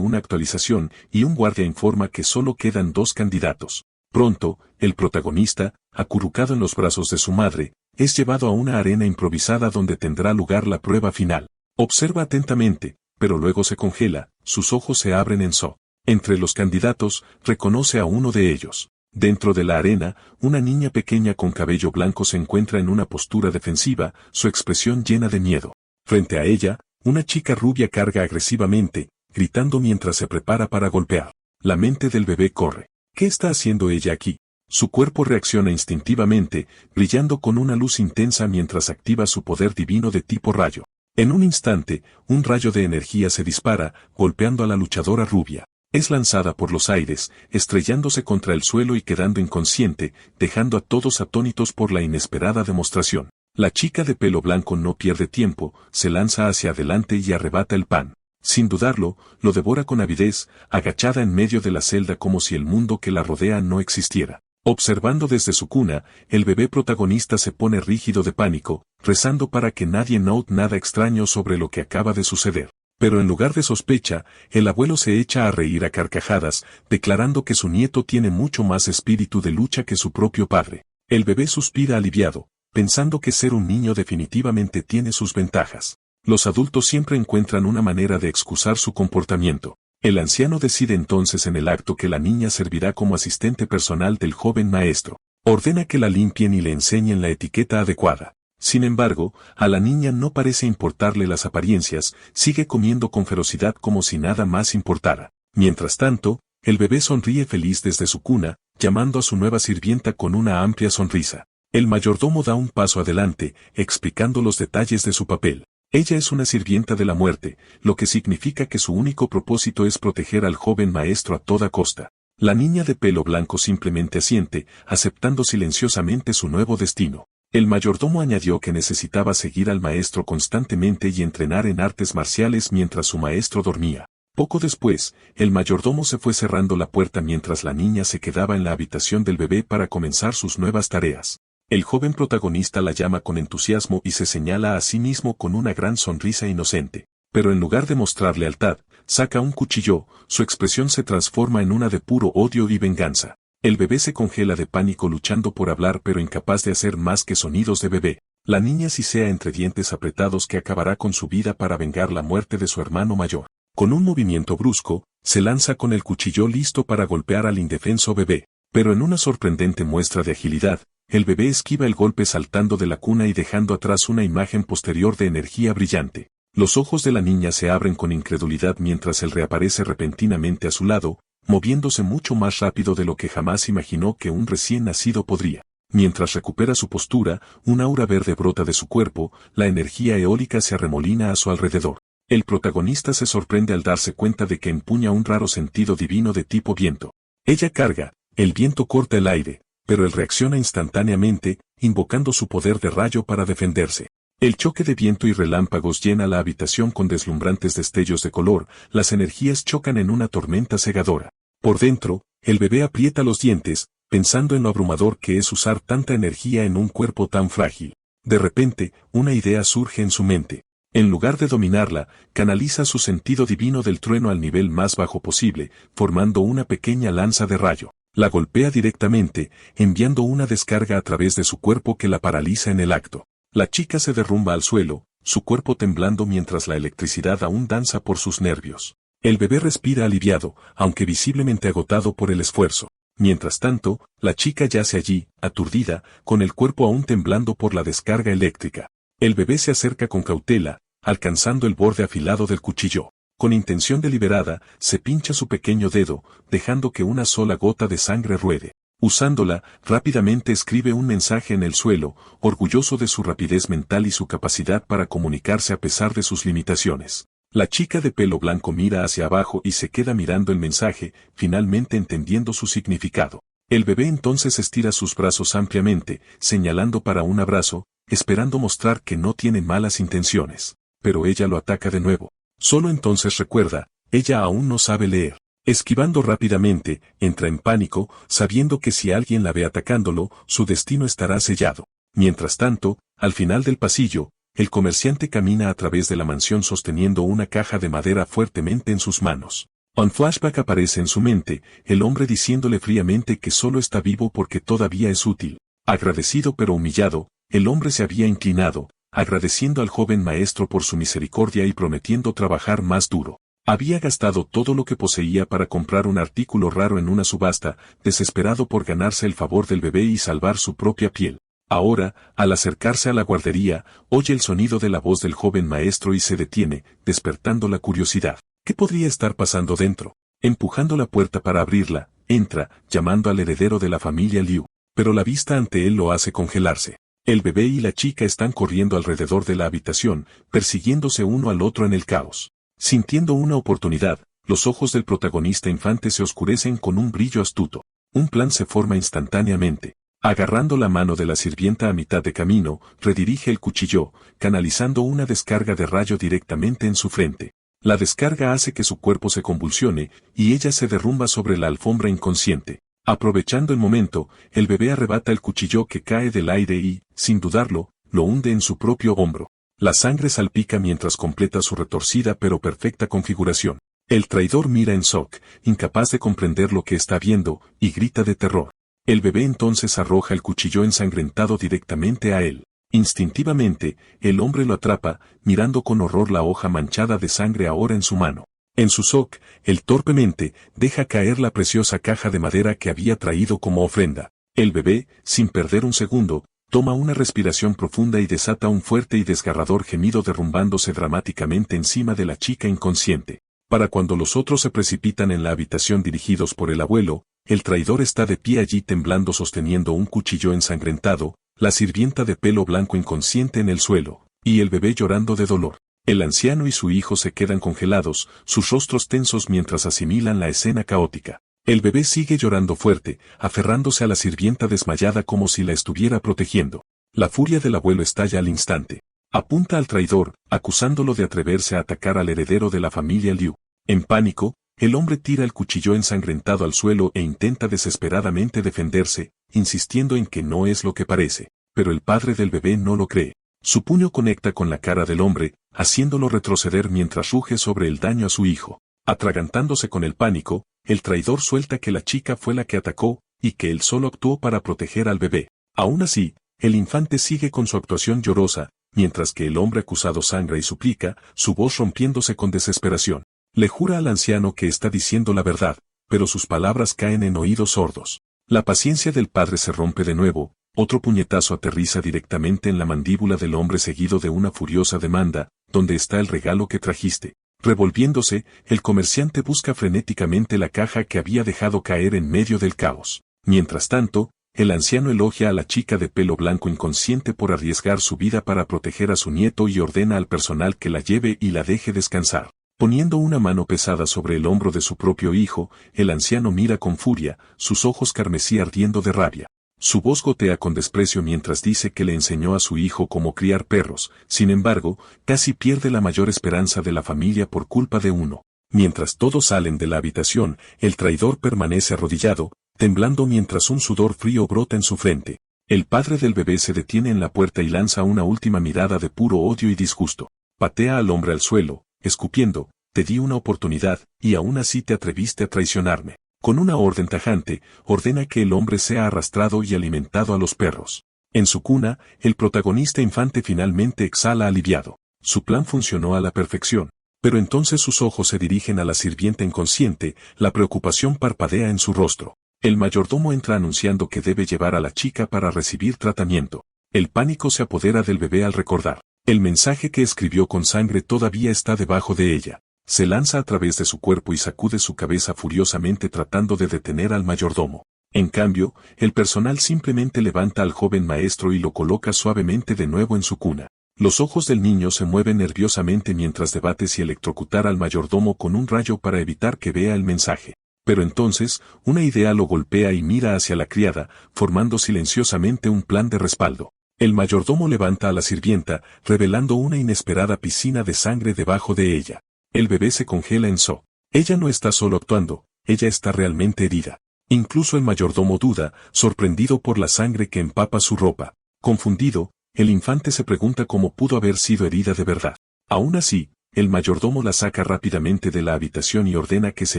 A: una actualización y un guardia informa que solo quedan 2 candidatos. Pronto, el protagonista, acurrucado en los brazos de su madre, es llevado a una arena improvisada donde tendrá lugar la prueba final. Observa atentamente, pero luego se congela, sus ojos se abren en shock. Entre los candidatos, reconoce a uno de ellos. Dentro de la arena, una niña pequeña con cabello blanco se encuentra en una postura defensiva, su expresión llena de miedo. Frente a ella, una chica rubia carga agresivamente, gritando mientras se prepara para golpear. La mente del bebé corre. ¿Qué está haciendo ella aquí? Su cuerpo reacciona instintivamente, brillando con una luz intensa mientras activa su poder divino de tipo rayo. En un instante, un rayo de energía se dispara, golpeando a la luchadora rubia. Es lanzada por los aires, estrellándose contra el suelo y quedando inconsciente, dejando a todos atónitos por la inesperada demostración. La chica de pelo blanco no pierde tiempo, se lanza hacia adelante y arrebata el pan. Sin dudarlo, lo devora con avidez, agachada en medio de la celda como si el mundo que la rodea no existiera. Observando desde su cuna, el bebé protagonista se pone rígido de pánico, rezando para que nadie note nada extraño sobre lo que acaba de suceder. Pero en lugar de sospecha, el abuelo se echa a reír a carcajadas, declarando que su nieto tiene mucho más espíritu de lucha que su propio padre. El bebé suspira aliviado, pensando que ser un niño definitivamente tiene sus ventajas. Los adultos siempre encuentran una manera de excusar su comportamiento. El anciano decide entonces en el acto que la niña servirá como asistente personal del joven maestro. Ordena que la limpien y le enseñen la etiqueta adecuada. Sin embargo, a la niña no parece importarle las apariencias, sigue comiendo con ferocidad como si nada más importara. Mientras tanto, el bebé sonríe feliz desde su cuna, llamando a su nueva sirvienta con una amplia sonrisa. El mayordomo da un paso adelante, explicando los detalles de su papel. Ella es una sirvienta de la muerte, lo que significa que su único propósito es proteger al joven maestro a toda costa. La niña de pelo blanco simplemente asiente, aceptando silenciosamente su nuevo destino. El mayordomo añadió que necesitaba seguir al maestro constantemente y entrenar en artes marciales mientras su maestro dormía. Poco después, el mayordomo se fue cerrando la puerta mientras la niña se quedaba en la habitación del bebé para comenzar sus nuevas tareas. El joven protagonista la llama con entusiasmo y se señala a sí mismo con una gran sonrisa inocente. Pero en lugar de mostrar lealtad, saca un cuchillo, su expresión se transforma en una de puro odio y venganza. El bebé se congela de pánico luchando por hablar pero incapaz de hacer más que sonidos de bebé. La niña sisea entre dientes apretados que acabará con su vida para vengar la muerte de su hermano mayor. Con un movimiento brusco, se lanza con el cuchillo listo para golpear al indefenso bebé. Pero en una sorprendente muestra de agilidad, el bebé esquiva el golpe saltando de la cuna y dejando atrás una imagen posterior de energía brillante. Los ojos de la niña se abren con incredulidad mientras él reaparece repentinamente a su lado, moviéndose mucho más rápido de lo que jamás imaginó que un recién nacido podría. Mientras recupera su postura, un aura verde brota de su cuerpo, la energía eólica se arremolina a su alrededor. El protagonista se sorprende al darse cuenta de que empuña un raro sentido divino de tipo viento. Ella carga, el viento corta el aire, pero él reacciona instantáneamente, invocando su poder de rayo para defenderse. El choque de viento y relámpagos llena la habitación con deslumbrantes destellos de color, las energías chocan en una tormenta cegadora. Por dentro, el bebé aprieta los dientes, pensando en lo abrumador que es usar tanta energía en un cuerpo tan frágil. De repente, una idea surge en su mente. En lugar de dominarla, canaliza su sentido divino del trueno al nivel más bajo posible, formando una pequeña lanza de rayo. La golpea directamente, enviando una descarga a través de su cuerpo que la paraliza en el acto. La chica se derrumba al suelo, su cuerpo temblando mientras la electricidad aún danza por sus nervios. El bebé respira aliviado, aunque visiblemente agotado por el esfuerzo. Mientras tanto, la chica yace allí, aturdida, con el cuerpo aún temblando por la descarga eléctrica. El bebé se acerca con cautela, alcanzando el borde afilado del cuchillo. Con intención deliberada, se pincha su pequeño dedo, dejando que una sola gota de sangre ruede. Usándola, rápidamente escribe un mensaje en el suelo, orgulloso de su rapidez mental y su capacidad para comunicarse a pesar de sus limitaciones. La chica de pelo blanco mira hacia abajo y se queda mirando el mensaje, finalmente entendiendo su significado. El bebé entonces estira sus brazos ampliamente, señalando para un abrazo, esperando mostrar que no tiene malas intenciones. Pero ella lo ataca de nuevo. Solo entonces recuerda, ella aún no sabe leer. Esquivando rápidamente, entra en pánico, sabiendo que si alguien la ve atacándolo, su destino estará sellado. Mientras tanto, al final del pasillo, el comerciante camina a través de la mansión sosteniendo una caja de madera fuertemente en sus manos. Un flashback aparece en su mente, el hombre diciéndole fríamente que solo está vivo porque todavía es útil. Agradecido pero humillado, el hombre se había inclinado, agradeciendo al joven maestro por su misericordia y prometiendo trabajar más duro. Había gastado todo lo que poseía para comprar un artículo raro en una subasta, desesperado por ganarse el favor del bebé y salvar su propia piel. Ahora, al acercarse a la guardería, oye el sonido de la voz del joven maestro y se detiene, despertando la curiosidad. ¿Qué podría estar pasando dentro? Empujando la puerta para abrirla, entra, llamando al heredero de la familia Liu. Pero la vista ante él lo hace congelarse. El bebé y la chica están corriendo alrededor de la habitación, persiguiéndose uno al otro en el caos. Sintiendo una oportunidad, los ojos del protagonista infante se oscurecen con un brillo astuto. Un plan se forma instantáneamente. Agarrando la mano de la sirvienta a mitad de camino, redirige el cuchillo, canalizando una descarga de rayo directamente en su frente. La descarga hace que su cuerpo se convulsione, y ella se derrumba sobre la alfombra inconsciente. Aprovechando el momento, el bebé arrebata el cuchillo que cae del aire y, sin dudarlo, lo hunde en su propio hombro. La sangre salpica mientras completa su retorcida pero perfecta configuración. El traidor mira en shock, incapaz de comprender lo que está viendo, y grita de terror. El bebé entonces arroja el cuchillo ensangrentado directamente a él. Instintivamente, el hombre lo atrapa, mirando con horror la hoja manchada de sangre ahora en su mano. En su shock, él torpemente deja caer la preciosa caja de madera que había traído como ofrenda. El bebé, sin perder un segundo, toma una respiración profunda y desata un fuerte y desgarrador gemido derrumbándose dramáticamente encima de la chica inconsciente. Para cuando los otros se precipitan en la habitación dirigidos por el abuelo, el traidor está de pie allí temblando sosteniendo un cuchillo ensangrentado, la sirvienta de pelo blanco inconsciente en el suelo, y el bebé llorando de dolor. El anciano y su hijo se quedan congelados, sus rostros tensos mientras asimilan la escena caótica. El bebé sigue llorando fuerte, aferrándose a la sirvienta desmayada como si la estuviera protegiendo. La furia del abuelo estalla al instante. Apunta al traidor, acusándolo de atreverse a atacar al heredero de la familia Liu. En pánico, el hombre tira el cuchillo ensangrentado al suelo e intenta desesperadamente defenderse, insistiendo en que no es lo que parece. Pero el padre del bebé no lo cree. Su puño conecta con la cara del hombre, haciéndolo retroceder mientras ruge sobre el daño a su hijo. Atragantándose con el pánico, el traidor suelta que la chica fue la que atacó, y que él solo actuó para proteger al bebé. Aún así, el infante sigue con su actuación llorosa, mientras que el hombre acusado sangra y suplica, su voz rompiéndose con desesperación. Le jura al anciano que está diciendo la verdad, pero sus palabras caen en oídos sordos. La paciencia del padre se rompe de nuevo, otro puñetazo aterriza directamente en la mandíbula del hombre seguido de una furiosa demanda, ¿dónde está el regalo que trajiste? Revolviéndose, el comerciante busca frenéticamente la caja que había dejado caer en medio del caos. Mientras tanto, el anciano elogia a la chica de pelo blanco inconsciente por arriesgar su vida para proteger a su nieto y ordena al personal que la lleve y la deje descansar. Poniendo una mano pesada sobre el hombro de su propio hijo, el anciano mira con furia, sus ojos carmesí ardiendo de rabia. Su voz gotea con desprecio mientras dice que le enseñó a su hijo cómo criar perros, sin embargo, casi pierde la mayor esperanza de la familia por culpa de uno. Mientras todos salen de la habitación, el traidor permanece arrodillado, temblando mientras un sudor frío brota en su frente. El padre del bebé se detiene en la puerta y lanza una última mirada de puro odio y disgusto. Patea al hombre al suelo, escupiendo, te di una oportunidad, y aún así te atreviste a traicionarme. Con una orden tajante, ordena que el hombre sea arrastrado y alimentado a los perros. En su cuna, el protagonista infante finalmente exhala aliviado. Su plan funcionó a la perfección. Pero entonces sus ojos se dirigen a la sirvienta inconsciente, la preocupación parpadea en su rostro. El mayordomo entra anunciando que debe llevar a la chica para recibir tratamiento. El pánico se apodera del bebé al recordar. El mensaje que escribió con sangre todavía está debajo de ella. Se lanza a través de su cuerpo y sacude su cabeza furiosamente tratando de detener al mayordomo. En cambio, el personal simplemente levanta al joven maestro y lo coloca suavemente de nuevo en su cuna. Los ojos del niño se mueven nerviosamente mientras debate si electrocutar al mayordomo con un rayo para evitar que vea el mensaje. Pero entonces, una idea lo golpea y mira hacia la criada, formando silenciosamente un plan de respaldo. El mayordomo levanta a la sirvienta, revelando una inesperada piscina de sangre debajo de ella. El bebé se congela en shock. Ella no está solo actuando, ella está realmente herida. Incluso el mayordomo duda, sorprendido por la sangre que empapa su ropa. Confundido, el infante se pregunta cómo pudo haber sido herida de verdad. Aún así, el mayordomo la saca rápidamente de la habitación y ordena que se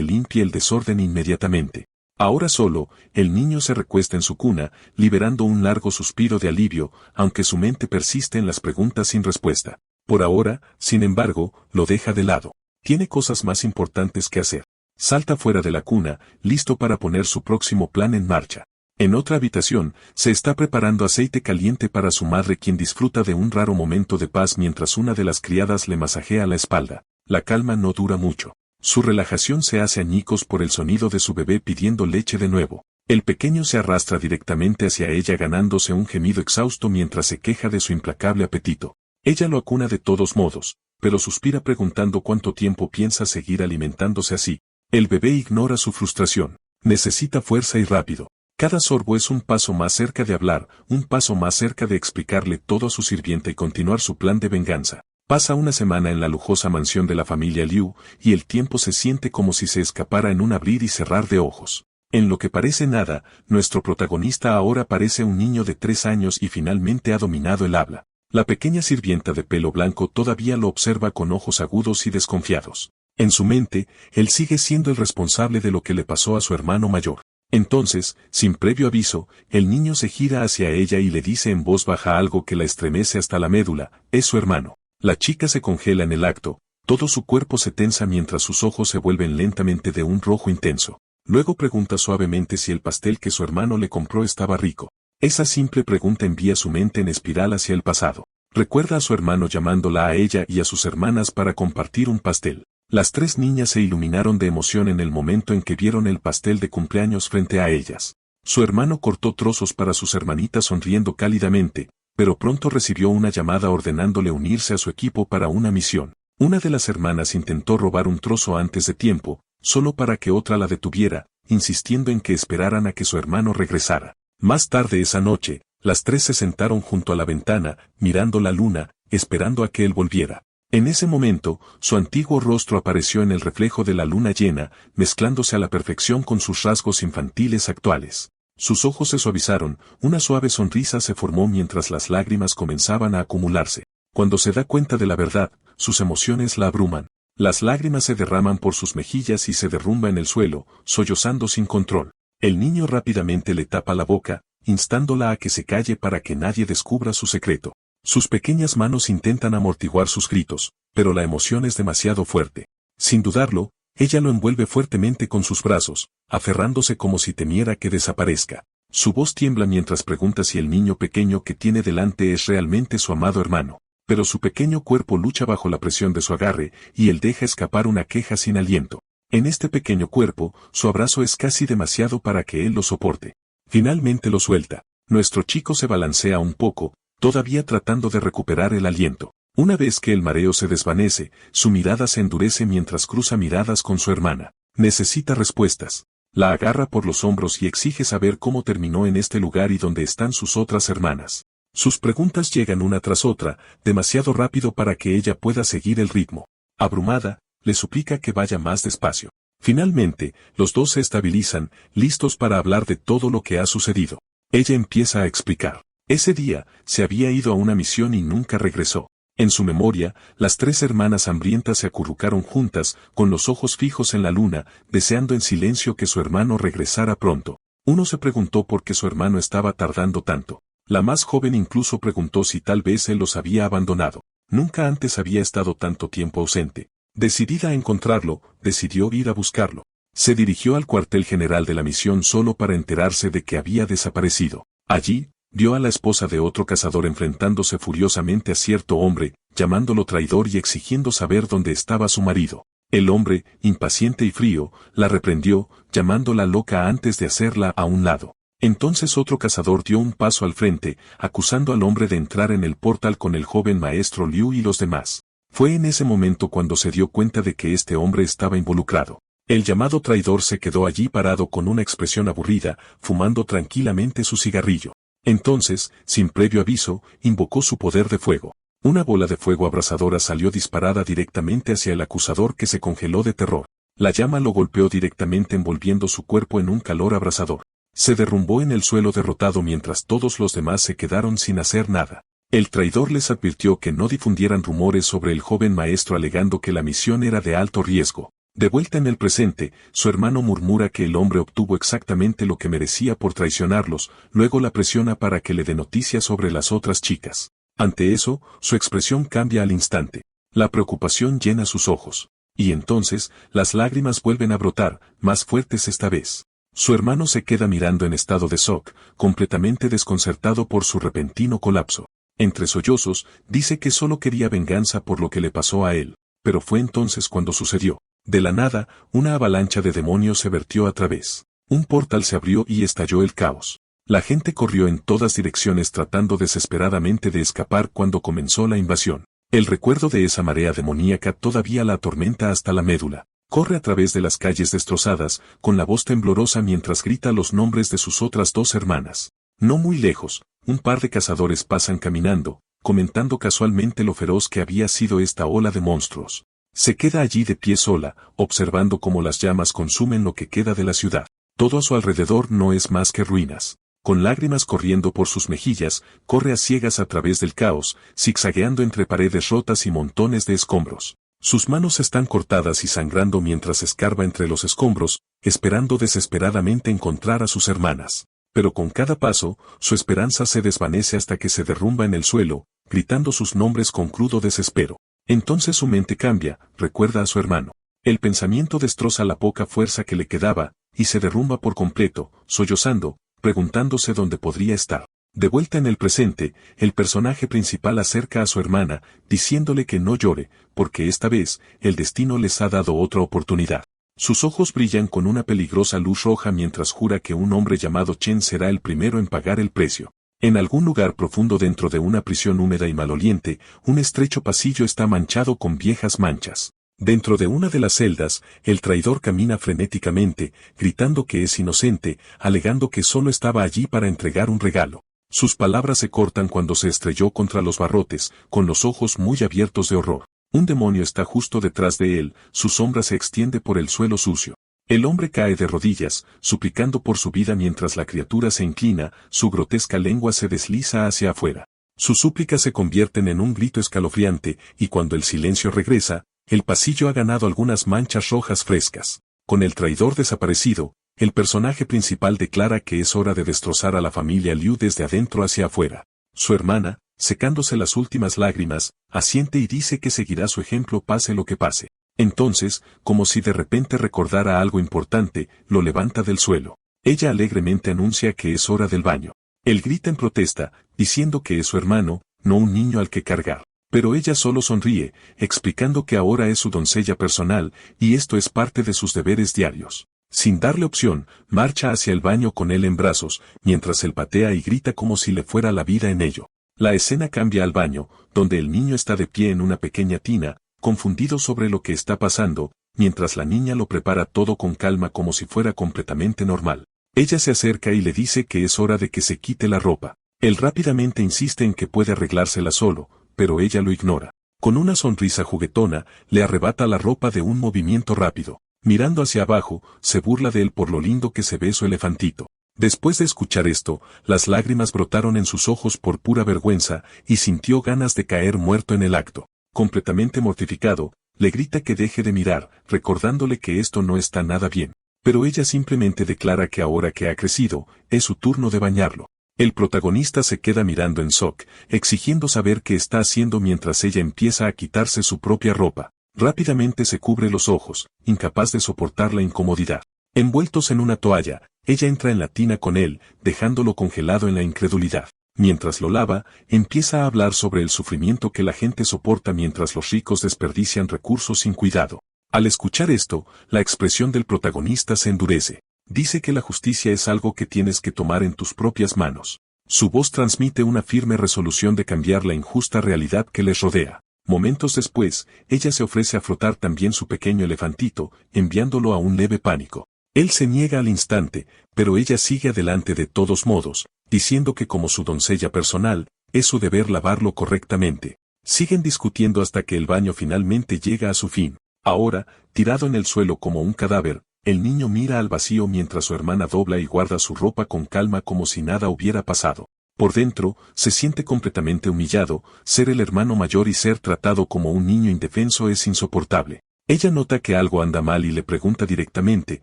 A: limpie el desorden inmediatamente. Ahora solo, el niño se recuesta en su cuna, liberando un largo suspiro de alivio, aunque su mente persiste en las preguntas sin respuesta. Por ahora, sin embargo, lo deja de lado. Tiene cosas más importantes que hacer. Salta fuera de la cuna, listo para poner su próximo plan en marcha. En otra habitación, se está preparando aceite caliente para su madre, quien disfruta de un raro momento de paz mientras una de las criadas le masajea la espalda. La calma no dura mucho. Su relajación se hace añicos por el sonido de su bebé pidiendo leche de nuevo. El pequeño se arrastra directamente hacia ella ganándose un gemido exhausto mientras se queja de su implacable apetito. Ella lo acuna de todos modos, pero suspira preguntando cuánto tiempo piensa seguir alimentándose así. El bebé ignora su frustración. Necesita fuerza y rápido. Cada sorbo es un paso más cerca de hablar, un paso más cerca de explicarle todo a su sirvienta y continuar su plan de venganza. Pasa una semana en la lujosa mansión de la familia Liu, y el tiempo se siente como si se escapara en un abrir y cerrar de ojos. En lo que parece nada, nuestro protagonista ahora parece un niño de 3 años y finalmente ha dominado el habla. La pequeña sirvienta de pelo blanco todavía lo observa con ojos agudos y desconfiados. En su mente, él sigue siendo el responsable de lo que le pasó a su hermano mayor. Entonces, sin previo aviso, el niño se gira hacia ella y le dice en voz baja algo que la estremece hasta la médula: es su hermano. La chica se congela en el acto, todo su cuerpo se tensa mientras sus ojos se vuelven lentamente de un rojo intenso. Luego pregunta suavemente si el pastel que su hermano le compró estaba rico. Esa simple pregunta envía su mente en espiral hacia el pasado. Recuerda a su hermano llamándola a ella y a sus hermanas para compartir un pastel. Las 3 niñas se iluminaron de emoción en el momento en que vieron el pastel de cumpleaños frente a ellas. Su hermano cortó trozos para sus hermanitas sonriendo cálidamente, pero pronto recibió una llamada ordenándole unirse a su equipo para una misión. Una de las hermanas intentó robar un trozo antes de tiempo, solo para que otra la detuviera, insistiendo en que esperaran a que su hermano regresara. Más tarde esa noche, las 3 se sentaron junto a la ventana, mirando la luna, esperando a que él volviera. En ese momento, su antiguo rostro apareció en el reflejo de la luna llena, mezclándose a la perfección con sus rasgos infantiles actuales. Sus ojos se suavizaron, una suave sonrisa se formó mientras las lágrimas comenzaban a acumularse. Cuando se da cuenta de la verdad, sus emociones la abruman. Las lágrimas se derraman por sus mejillas y se derrumba en el suelo, sollozando sin control. El niño rápidamente le tapa la boca, instándola a que se calle para que nadie descubra su secreto. Sus pequeñas manos intentan amortiguar sus gritos, pero la emoción es demasiado fuerte. Sin dudarlo, ella lo envuelve fuertemente con sus brazos, aferrándose como si temiera que desaparezca. Su voz tiembla mientras pregunta si el niño pequeño que tiene delante es realmente su amado hermano. Pero su pequeño cuerpo lucha bajo la presión de su agarre, y él deja escapar una queja sin aliento. En este pequeño cuerpo, su abrazo es casi demasiado para que él lo soporte. Finalmente lo suelta. Nuestro chico se balancea un poco, todavía tratando de recuperar el aliento. Una vez que el mareo se desvanece, su mirada se endurece mientras cruza miradas con su hermana. Necesita respuestas. La agarra por los hombros y exige saber cómo terminó en este lugar y dónde están sus otras hermanas. Sus preguntas llegan una tras otra, demasiado rápido para que ella pueda seguir el ritmo. Abrumada, le suplica que vaya más despacio. Finalmente, los dos se estabilizan, listos para hablar de todo lo que ha sucedido. Ella empieza a explicar. Ese día, se había ido a una misión y nunca regresó. En su memoria, las 3 hermanas hambrientas se acurrucaron juntas, con los ojos fijos en la luna, deseando en silencio que su hermano regresara pronto. Uno se preguntó por qué su hermano estaba tardando tanto. La más joven incluso preguntó si tal vez él los había abandonado. Nunca antes había estado tanto tiempo ausente. Decidida a encontrarlo, decidió ir a buscarlo. Se dirigió al cuartel general de la misión solo para enterarse de que había desaparecido. Allí, vio a la esposa de otro cazador enfrentándose furiosamente a cierto hombre, llamándolo traidor y exigiendo saber dónde estaba su marido. El hombre, impaciente y frío, la reprendió, llamándola loca antes de hacerla a un lado. Entonces otro cazador dio un paso al frente, acusando al hombre de entrar en el portal con el joven maestro Liu y los demás. Fue en ese momento cuando se dio cuenta de que este hombre estaba involucrado. El llamado traidor se quedó allí parado con una expresión aburrida, fumando tranquilamente su cigarrillo. Entonces, sin previo aviso, invocó su poder de fuego. Una bola de fuego abrasadora salió disparada directamente hacia el acusador, que se congeló de terror. La llama lo golpeó directamente, envolviendo su cuerpo en un calor abrasador. Se derrumbó en el suelo derrotado, mientras todos los demás se quedaron sin hacer nada. El traidor les advirtió que no difundieran rumores sobre el joven maestro, alegando que la misión era de alto riesgo. De vuelta en el presente, su hermano murmura que el hombre obtuvo exactamente lo que merecía por traicionarlos, luego la presiona para que le dé noticias sobre las otras chicas. Ante eso, su expresión cambia al instante. La preocupación llena sus ojos. Y entonces, las lágrimas vuelven a brotar, más fuertes esta vez. Su hermano se queda mirando en estado de shock, completamente desconcertado por su repentino colapso. Entre sollozos, dice que solo quería venganza por lo que le pasó a él, pero fue entonces cuando sucedió. De la nada, una avalancha de demonios se vertió a través. Un portal se abrió y estalló el caos. La gente corrió en todas direcciones tratando desesperadamente de escapar cuando comenzó la invasión. El recuerdo de esa marea demoníaca todavía la atormenta hasta la médula. Corre a través de las calles destrozadas, con la voz temblorosa mientras grita los nombres de sus otras dos hermanas. No muy lejos, un par de cazadores pasan caminando, comentando casualmente lo feroz que había sido esta ola de monstruos. Se queda allí de pie sola, observando cómo las llamas consumen lo que queda de la ciudad. Todo a su alrededor no es más que ruinas. Con lágrimas corriendo por sus mejillas, corre a ciegas a través del caos, zigzagueando entre paredes rotas y montones de escombros. Sus manos están cortadas y sangrando mientras escarba entre los escombros, esperando desesperadamente encontrar a sus hermanas. Pero con cada paso, su esperanza se desvanece hasta que se derrumba en el suelo, gritando sus nombres con crudo desespero. Entonces su mente cambia, recuerda a su hermano. El pensamiento destroza la poca fuerza que le quedaba, y se derrumba por completo, sollozando, preguntándose dónde podría estar. De vuelta en el presente, el personaje principal acerca a su hermana, diciéndole que no llore, porque esta vez, el destino les ha dado otra oportunidad. Sus ojos brillan con una peligrosa luz roja mientras jura que un hombre llamado Chen será el primero en pagar el precio. En algún lugar profundo dentro de una prisión húmeda y maloliente, un estrecho pasillo está manchado con viejas manchas. Dentro de una de las celdas, el traidor camina frenéticamente, gritando que es inocente, alegando que solo estaba allí para entregar un regalo. Sus palabras se cortan cuando se estrelló contra los barrotes, con los ojos muy abiertos de horror. Un demonio está justo detrás de él, su sombra se extiende por el suelo sucio. El hombre cae de rodillas, suplicando por su vida mientras la criatura se inclina, su grotesca lengua se desliza hacia afuera. Sus súplicas se convierten en un grito escalofriante, y cuando el silencio regresa, el pasillo ha ganado algunas manchas rojas frescas. Con el traidor desaparecido, el personaje principal declara que es hora de destrozar a la familia Liu desde adentro hacia afuera. Su hermana, secándose las últimas lágrimas, asiente y dice que seguirá su ejemplo pase lo que pase. Entonces, como si de repente recordara algo importante, lo levanta del suelo. Ella alegremente anuncia que es hora del baño. Él grita en protesta, diciendo que es su hermano, no un niño al que cargar. Pero ella solo sonríe, explicando que ahora es su doncella personal, y esto es parte de sus deberes diarios. Sin darle opción, marcha hacia el baño con él en brazos, mientras él patea y grita como si le fuera la vida en ello. La escena cambia al baño, donde el niño está de pie en una pequeña tina, confundido sobre lo que está pasando, mientras la niña lo prepara todo con calma como si fuera completamente normal. Ella se acerca y le dice que es hora de que se quite la ropa. Él rápidamente insiste en que puede arreglársela solo, pero ella lo ignora. Con una sonrisa juguetona, le arrebata la ropa de un movimiento rápido. Mirando hacia abajo, se burla de él por lo lindo que se ve su elefantito. Después de escuchar esto, las lágrimas brotaron en sus ojos por pura vergüenza, y sintió ganas de caer muerto en el acto. Completamente mortificado, le grita que deje de mirar, recordándole que esto no está nada bien. Pero ella simplemente declara que ahora que ha crecido, es su turno de bañarlo. El protagonista se queda mirando en shock, exigiendo saber qué está haciendo mientras ella empieza a quitarse su propia ropa. Rápidamente se cubre los ojos, incapaz de soportar la incomodidad. Envueltos en una toalla, ella entra en la tina con él, dejándolo congelado en la incredulidad. Mientras lo lava, empieza a hablar sobre el sufrimiento que la gente soporta mientras los ricos desperdician recursos sin cuidado. Al escuchar esto, la expresión del protagonista se endurece. Dice que la justicia es algo que tienes que tomar en tus propias manos. Su voz transmite una firme resolución de cambiar la injusta realidad que les rodea. Momentos después, ella se ofrece a frotar también su pequeño elefantito, enviándolo a un leve pánico. Él se niega al instante, pero ella sigue adelante de todos modos, diciendo que como su doncella personal, es su deber lavarlo correctamente. Siguen discutiendo hasta que el baño finalmente llega a su fin. Ahora, tirado en el suelo como un cadáver, el niño mira al vacío mientras su hermana dobla y guarda su ropa con calma como si nada hubiera pasado. Por dentro, se siente completamente humillado, ser el hermano mayor y ser tratado como un niño indefenso es insoportable. Ella nota que algo anda mal y le pregunta directamente,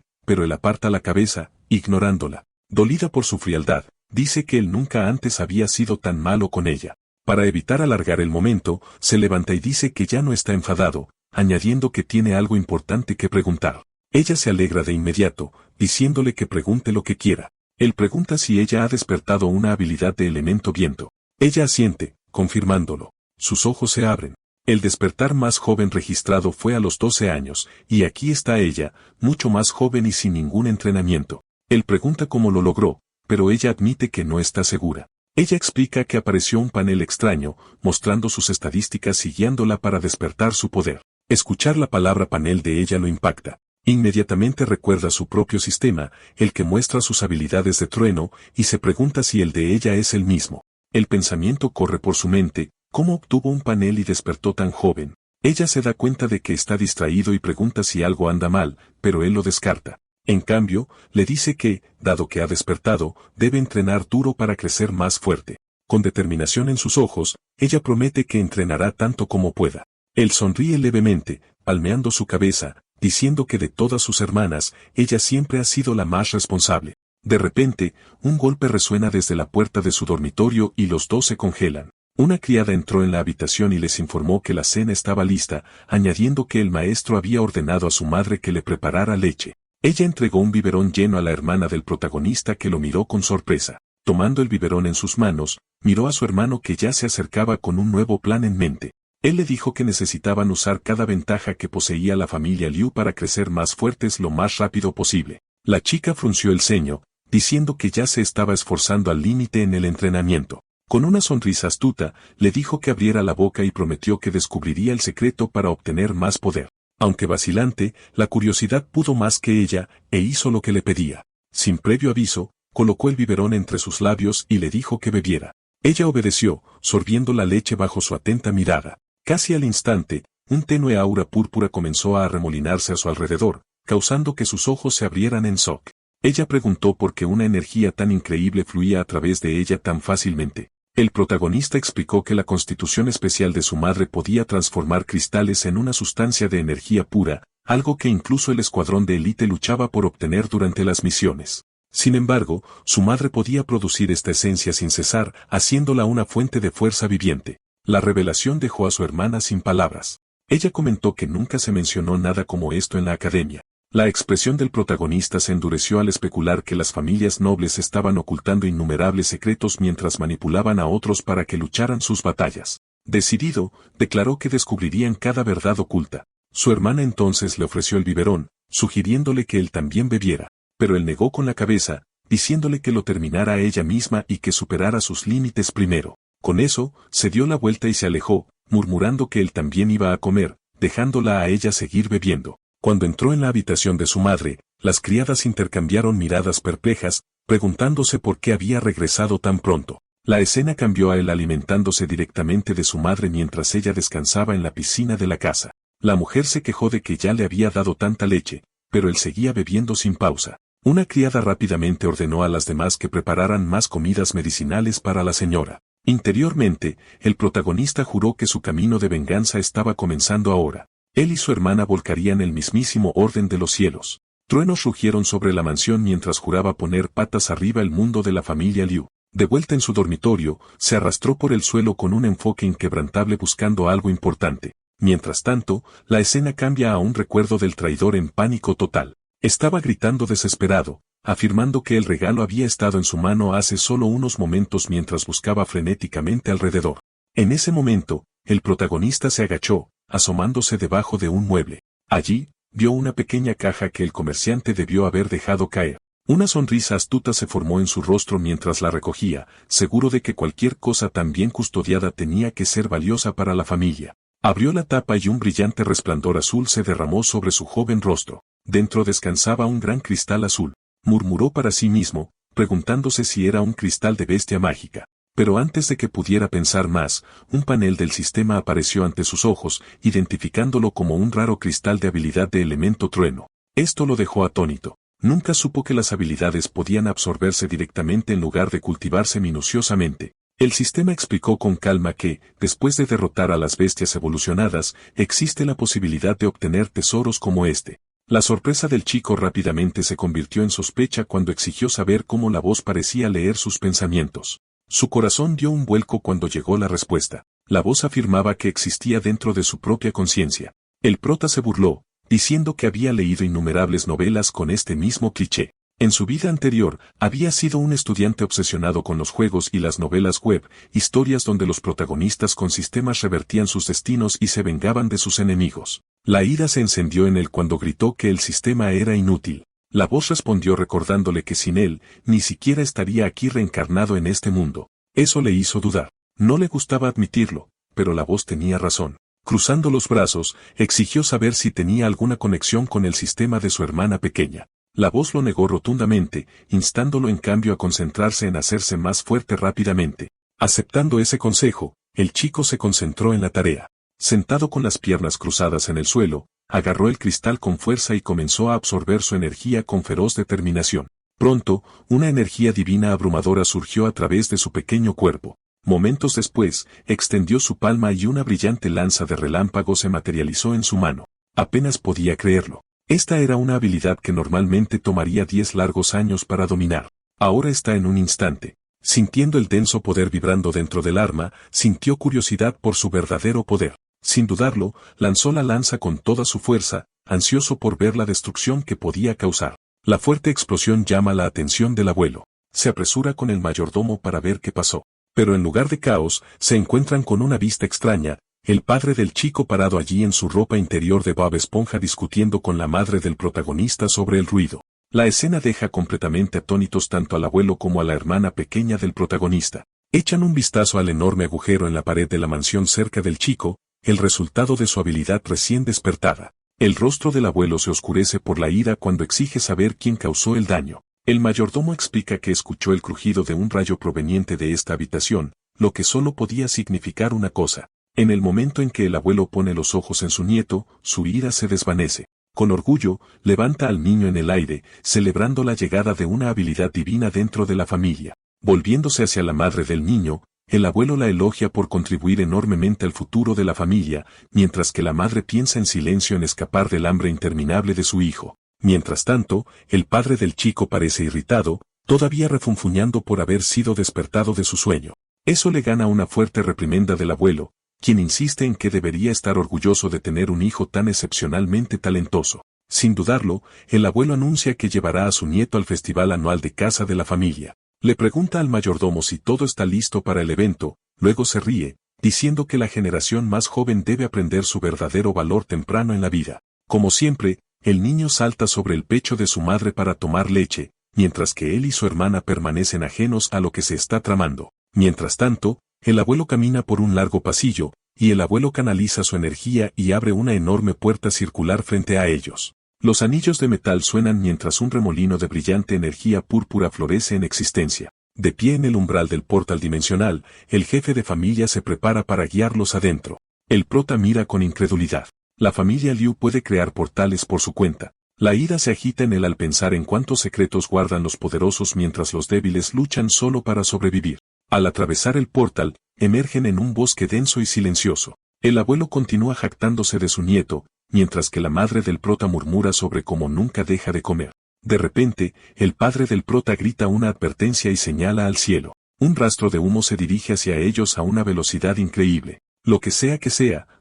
A: pero él aparta la cabeza, ignorándola. Dolida por su frialdad, dice que él nunca antes había sido tan malo con ella. Para evitar alargar el momento, se levanta y dice que ya no está enfadado, añadiendo que tiene algo importante que preguntar. Ella se alegra de inmediato, diciéndole que pregunte lo que quiera. Él pregunta si ella ha despertado una habilidad de elemento viento. Ella asiente, confirmándolo. Sus ojos se abren. El despertar más joven registrado fue a los 12 años, y aquí está ella, mucho más joven y sin ningún entrenamiento. Él pregunta cómo lo logró, pero ella admite que no está segura. Ella explica que apareció un panel extraño, mostrando sus estadísticas y guiándola para despertar su poder. Escuchar la palabra panel de ella lo impacta. Inmediatamente recuerda su propio sistema, el que muestra sus habilidades de trueno, y se pregunta si el de ella es el mismo. El pensamiento corre por su mente, ¿cómo obtuvo un panel y despertó tan joven? Ella se da cuenta de que está distraído y pregunta si algo anda mal, pero él lo descarta. En cambio, le dice que, dado que ha despertado, debe entrenar duro para crecer más fuerte. Con determinación en sus ojos, ella promete que entrenará tanto como pueda. Él sonríe levemente, palmeando su cabeza, diciendo que de todas sus hermanas, ella siempre ha sido la más responsable. De repente, un golpe resuena desde la puerta de su dormitorio y los dos se congelan. Una criada entró en la habitación y les informó que la cena estaba lista, añadiendo que el maestro había ordenado a su madre que le preparara leche. Ella entregó un biberón lleno a la hermana del protagonista que lo miró con sorpresa. Tomando el biberón en sus manos, miró a su hermano que ya se acercaba con un nuevo plan en mente. Él le dijo que necesitaban usar cada ventaja que poseía la familia Liu para crecer más fuertes lo más rápido posible. La chica frunció el ceño, diciendo que ya se estaba esforzando al límite en el entrenamiento. Con una sonrisa astuta, le dijo que abriera la boca y prometió que descubriría el secreto para obtener más poder. Aunque vacilante, la curiosidad pudo más que ella, e hizo lo que le pedía. Sin previo aviso, colocó el biberón entre sus labios y le dijo que bebiera. Ella obedeció, sorbiendo la leche bajo su atenta mirada. Casi al instante, un tenue aura púrpura comenzó a arremolinarse a su alrededor, causando que sus ojos se abrieran en shock. Ella preguntó por qué una energía tan increíble fluía a través de ella tan fácilmente. El protagonista explicó que la constitución especial de su madre podía transformar cristales en una sustancia de energía pura, algo que incluso el escuadrón de élite luchaba por obtener durante las misiones. Sin embargo, su madre podía producir esta esencia sin cesar, haciéndola una fuente de fuerza viviente. La revelación dejó a su hermana sin palabras. Ella comentó que nunca se mencionó nada como esto en la academia. La expresión del protagonista se endureció al especular que las familias nobles estaban ocultando innumerables secretos mientras manipulaban a otros para que lucharan sus batallas. Decidido, declaró que descubrirían cada verdad oculta. Su hermana entonces le ofreció el biberón, sugiriéndole que él también bebiera, pero él negó con la cabeza, diciéndole que lo terminara ella misma y que superara sus límites primero. Con eso, se dio la vuelta y se alejó, murmurando que él también iba a comer, dejándola a ella seguir bebiendo. Cuando entró en la habitación de su madre, las criadas intercambiaron miradas perplejas, preguntándose por qué había regresado tan pronto. La escena cambió a él alimentándose directamente de su madre mientras ella descansaba en la piscina de la casa. La mujer se quejó de que ya le había dado tanta leche, pero él seguía bebiendo sin pausa. Una criada rápidamente ordenó a las demás que prepararan más comidas medicinales para la señora. Interiormente, el protagonista juró que su camino de venganza estaba comenzando ahora. Él y su hermana volcarían el mismísimo orden de los cielos. Truenos rugieron sobre la mansión mientras juraba poner patas arriba el mundo de la familia Liu. De vuelta en su dormitorio, se arrastró por el suelo con un enfoque inquebrantable buscando algo importante. Mientras tanto, la escena cambia a un recuerdo del traidor en pánico total. Estaba gritando desesperado, afirmando que el regalo había estado en su mano hace solo unos momentos mientras buscaba frenéticamente alrededor. En ese momento, el protagonista se agachó, asomándose debajo de un mueble. Allí, vio una pequeña caja que el comerciante debió haber dejado caer. Una sonrisa astuta se formó en su rostro mientras la recogía, seguro de que cualquier cosa tan bien custodiada tenía que ser valiosa para la familia. Abrió la tapa y un brillante resplandor azul se derramó sobre su joven rostro. Dentro descansaba un gran cristal azul. Murmuró para sí mismo, preguntándose si era un cristal de bestia mágica. Pero antes de que pudiera pensar más, un panel del sistema apareció ante sus ojos, identificándolo como un raro cristal de habilidad de elemento trueno. Esto lo dejó atónito. Nunca supo que las habilidades podían absorberse directamente en lugar de cultivarse minuciosamente. El sistema explicó con calma que, después de derrotar a las bestias evolucionadas, existe la posibilidad de obtener tesoros como este. La sorpresa del chico rápidamente se convirtió en sospecha cuando exigió saber cómo la voz parecía leer sus pensamientos. Su corazón dio un vuelco cuando llegó la respuesta. La voz afirmaba que existía dentro de su propia conciencia. El prota se burló, diciendo que había leído innumerables novelas con este mismo cliché. En su vida anterior, había sido un estudiante obsesionado con los juegos y las novelas web, historias donde los protagonistas con sistemas revertían sus destinos y se vengaban de sus enemigos. La ira se encendió en él cuando gritó que el sistema era inútil. La voz respondió recordándole que sin él, ni siquiera estaría aquí reencarnado en este mundo. Eso le hizo dudar. No le gustaba admitirlo, pero la voz tenía razón. Cruzando los brazos, exigió saber si tenía alguna conexión con el sistema de su hermana pequeña. La voz lo negó rotundamente, instándolo en cambio a concentrarse en hacerse más fuerte rápidamente. Aceptando ese consejo, el chico se concentró en la tarea. Sentado con las piernas cruzadas en el suelo, agarró el cristal con fuerza y comenzó a absorber su energía con feroz determinación. Pronto, una energía divina abrumadora surgió a través de su pequeño cuerpo. Momentos después, extendió su palma y una brillante lanza de relámpago se materializó en su mano. Apenas podía creerlo. Esta era una habilidad que normalmente tomaría 10 largos años para dominar. Ahora está en un instante. Sintiendo el denso poder vibrando dentro del arma, sintió curiosidad por su verdadero poder. Sin dudarlo, lanzó la lanza con toda su fuerza, ansioso por ver la destrucción que podía causar. La fuerte explosión llama la atención del abuelo. Se apresura con el mayordomo para ver qué pasó. Pero en lugar de caos, se encuentran con una vista extraña, el padre del chico parado allí en su ropa interior de Bob Esponja discutiendo con la madre del protagonista sobre el ruido. La escena deja completamente atónitos tanto al abuelo como a la hermana pequeña del protagonista. Echan un vistazo al enorme agujero en la pared de la mansión cerca del chico, el resultado de su habilidad recién despertada. El rostro del abuelo se oscurece por la ira cuando exige saber quién causó el daño. El mayordomo explica que escuchó el crujido de un rayo proveniente de esta habitación, lo que solo podía significar una cosa. En el momento en que el abuelo pone los ojos en su nieto, su ira se desvanece. Con orgullo, levanta al niño en el aire, celebrando la llegada de una habilidad divina dentro de la familia. Volviéndose hacia la madre del niño, el abuelo la elogia por contribuir enormemente al futuro de la familia, mientras que la madre piensa en silencio en escapar del hambre interminable de su hijo. Mientras tanto, el padre del chico parece irritado, todavía refunfuñando por haber sido despertado de su sueño. Eso le gana una fuerte reprimenda del abuelo, quien insiste en que debería estar orgulloso de tener un hijo tan excepcionalmente talentoso. Sin dudarlo, el abuelo anuncia que llevará a su nieto al festival anual de casa de la familia. Le pregunta al mayordomo si todo está listo para el evento, luego se ríe, diciendo que la generación más joven debe aprender su verdadero valor temprano en la vida. Como siempre, el niño salta sobre el pecho de su madre para tomar leche, mientras que él y su hermana permanecen ajenos a lo que se está tramando. Mientras tanto, el abuelo camina por un largo pasillo, y el abuelo canaliza su energía y abre una enorme puerta circular frente a ellos. Los anillos de metal suenan mientras un remolino de brillante energía púrpura florece en existencia. De pie en el umbral del portal dimensional, el jefe de familia se prepara para guiarlos adentro. El prota mira con incredulidad. La familia Liu puede crear portales por su cuenta. La ira se agita en él al pensar en cuántos secretos guardan los poderosos mientras los débiles luchan solo para sobrevivir. Al atravesar el portal, emergen en un bosque denso y silencioso. El abuelo continúa jactándose de su nieto, mientras que la madre del prota murmura sobre cómo nunca deja de comer. De repente, el padre del prota grita una advertencia y señala al cielo. Un rastro de humo se dirige hacia ellos a una velocidad increíble. Lo que sea,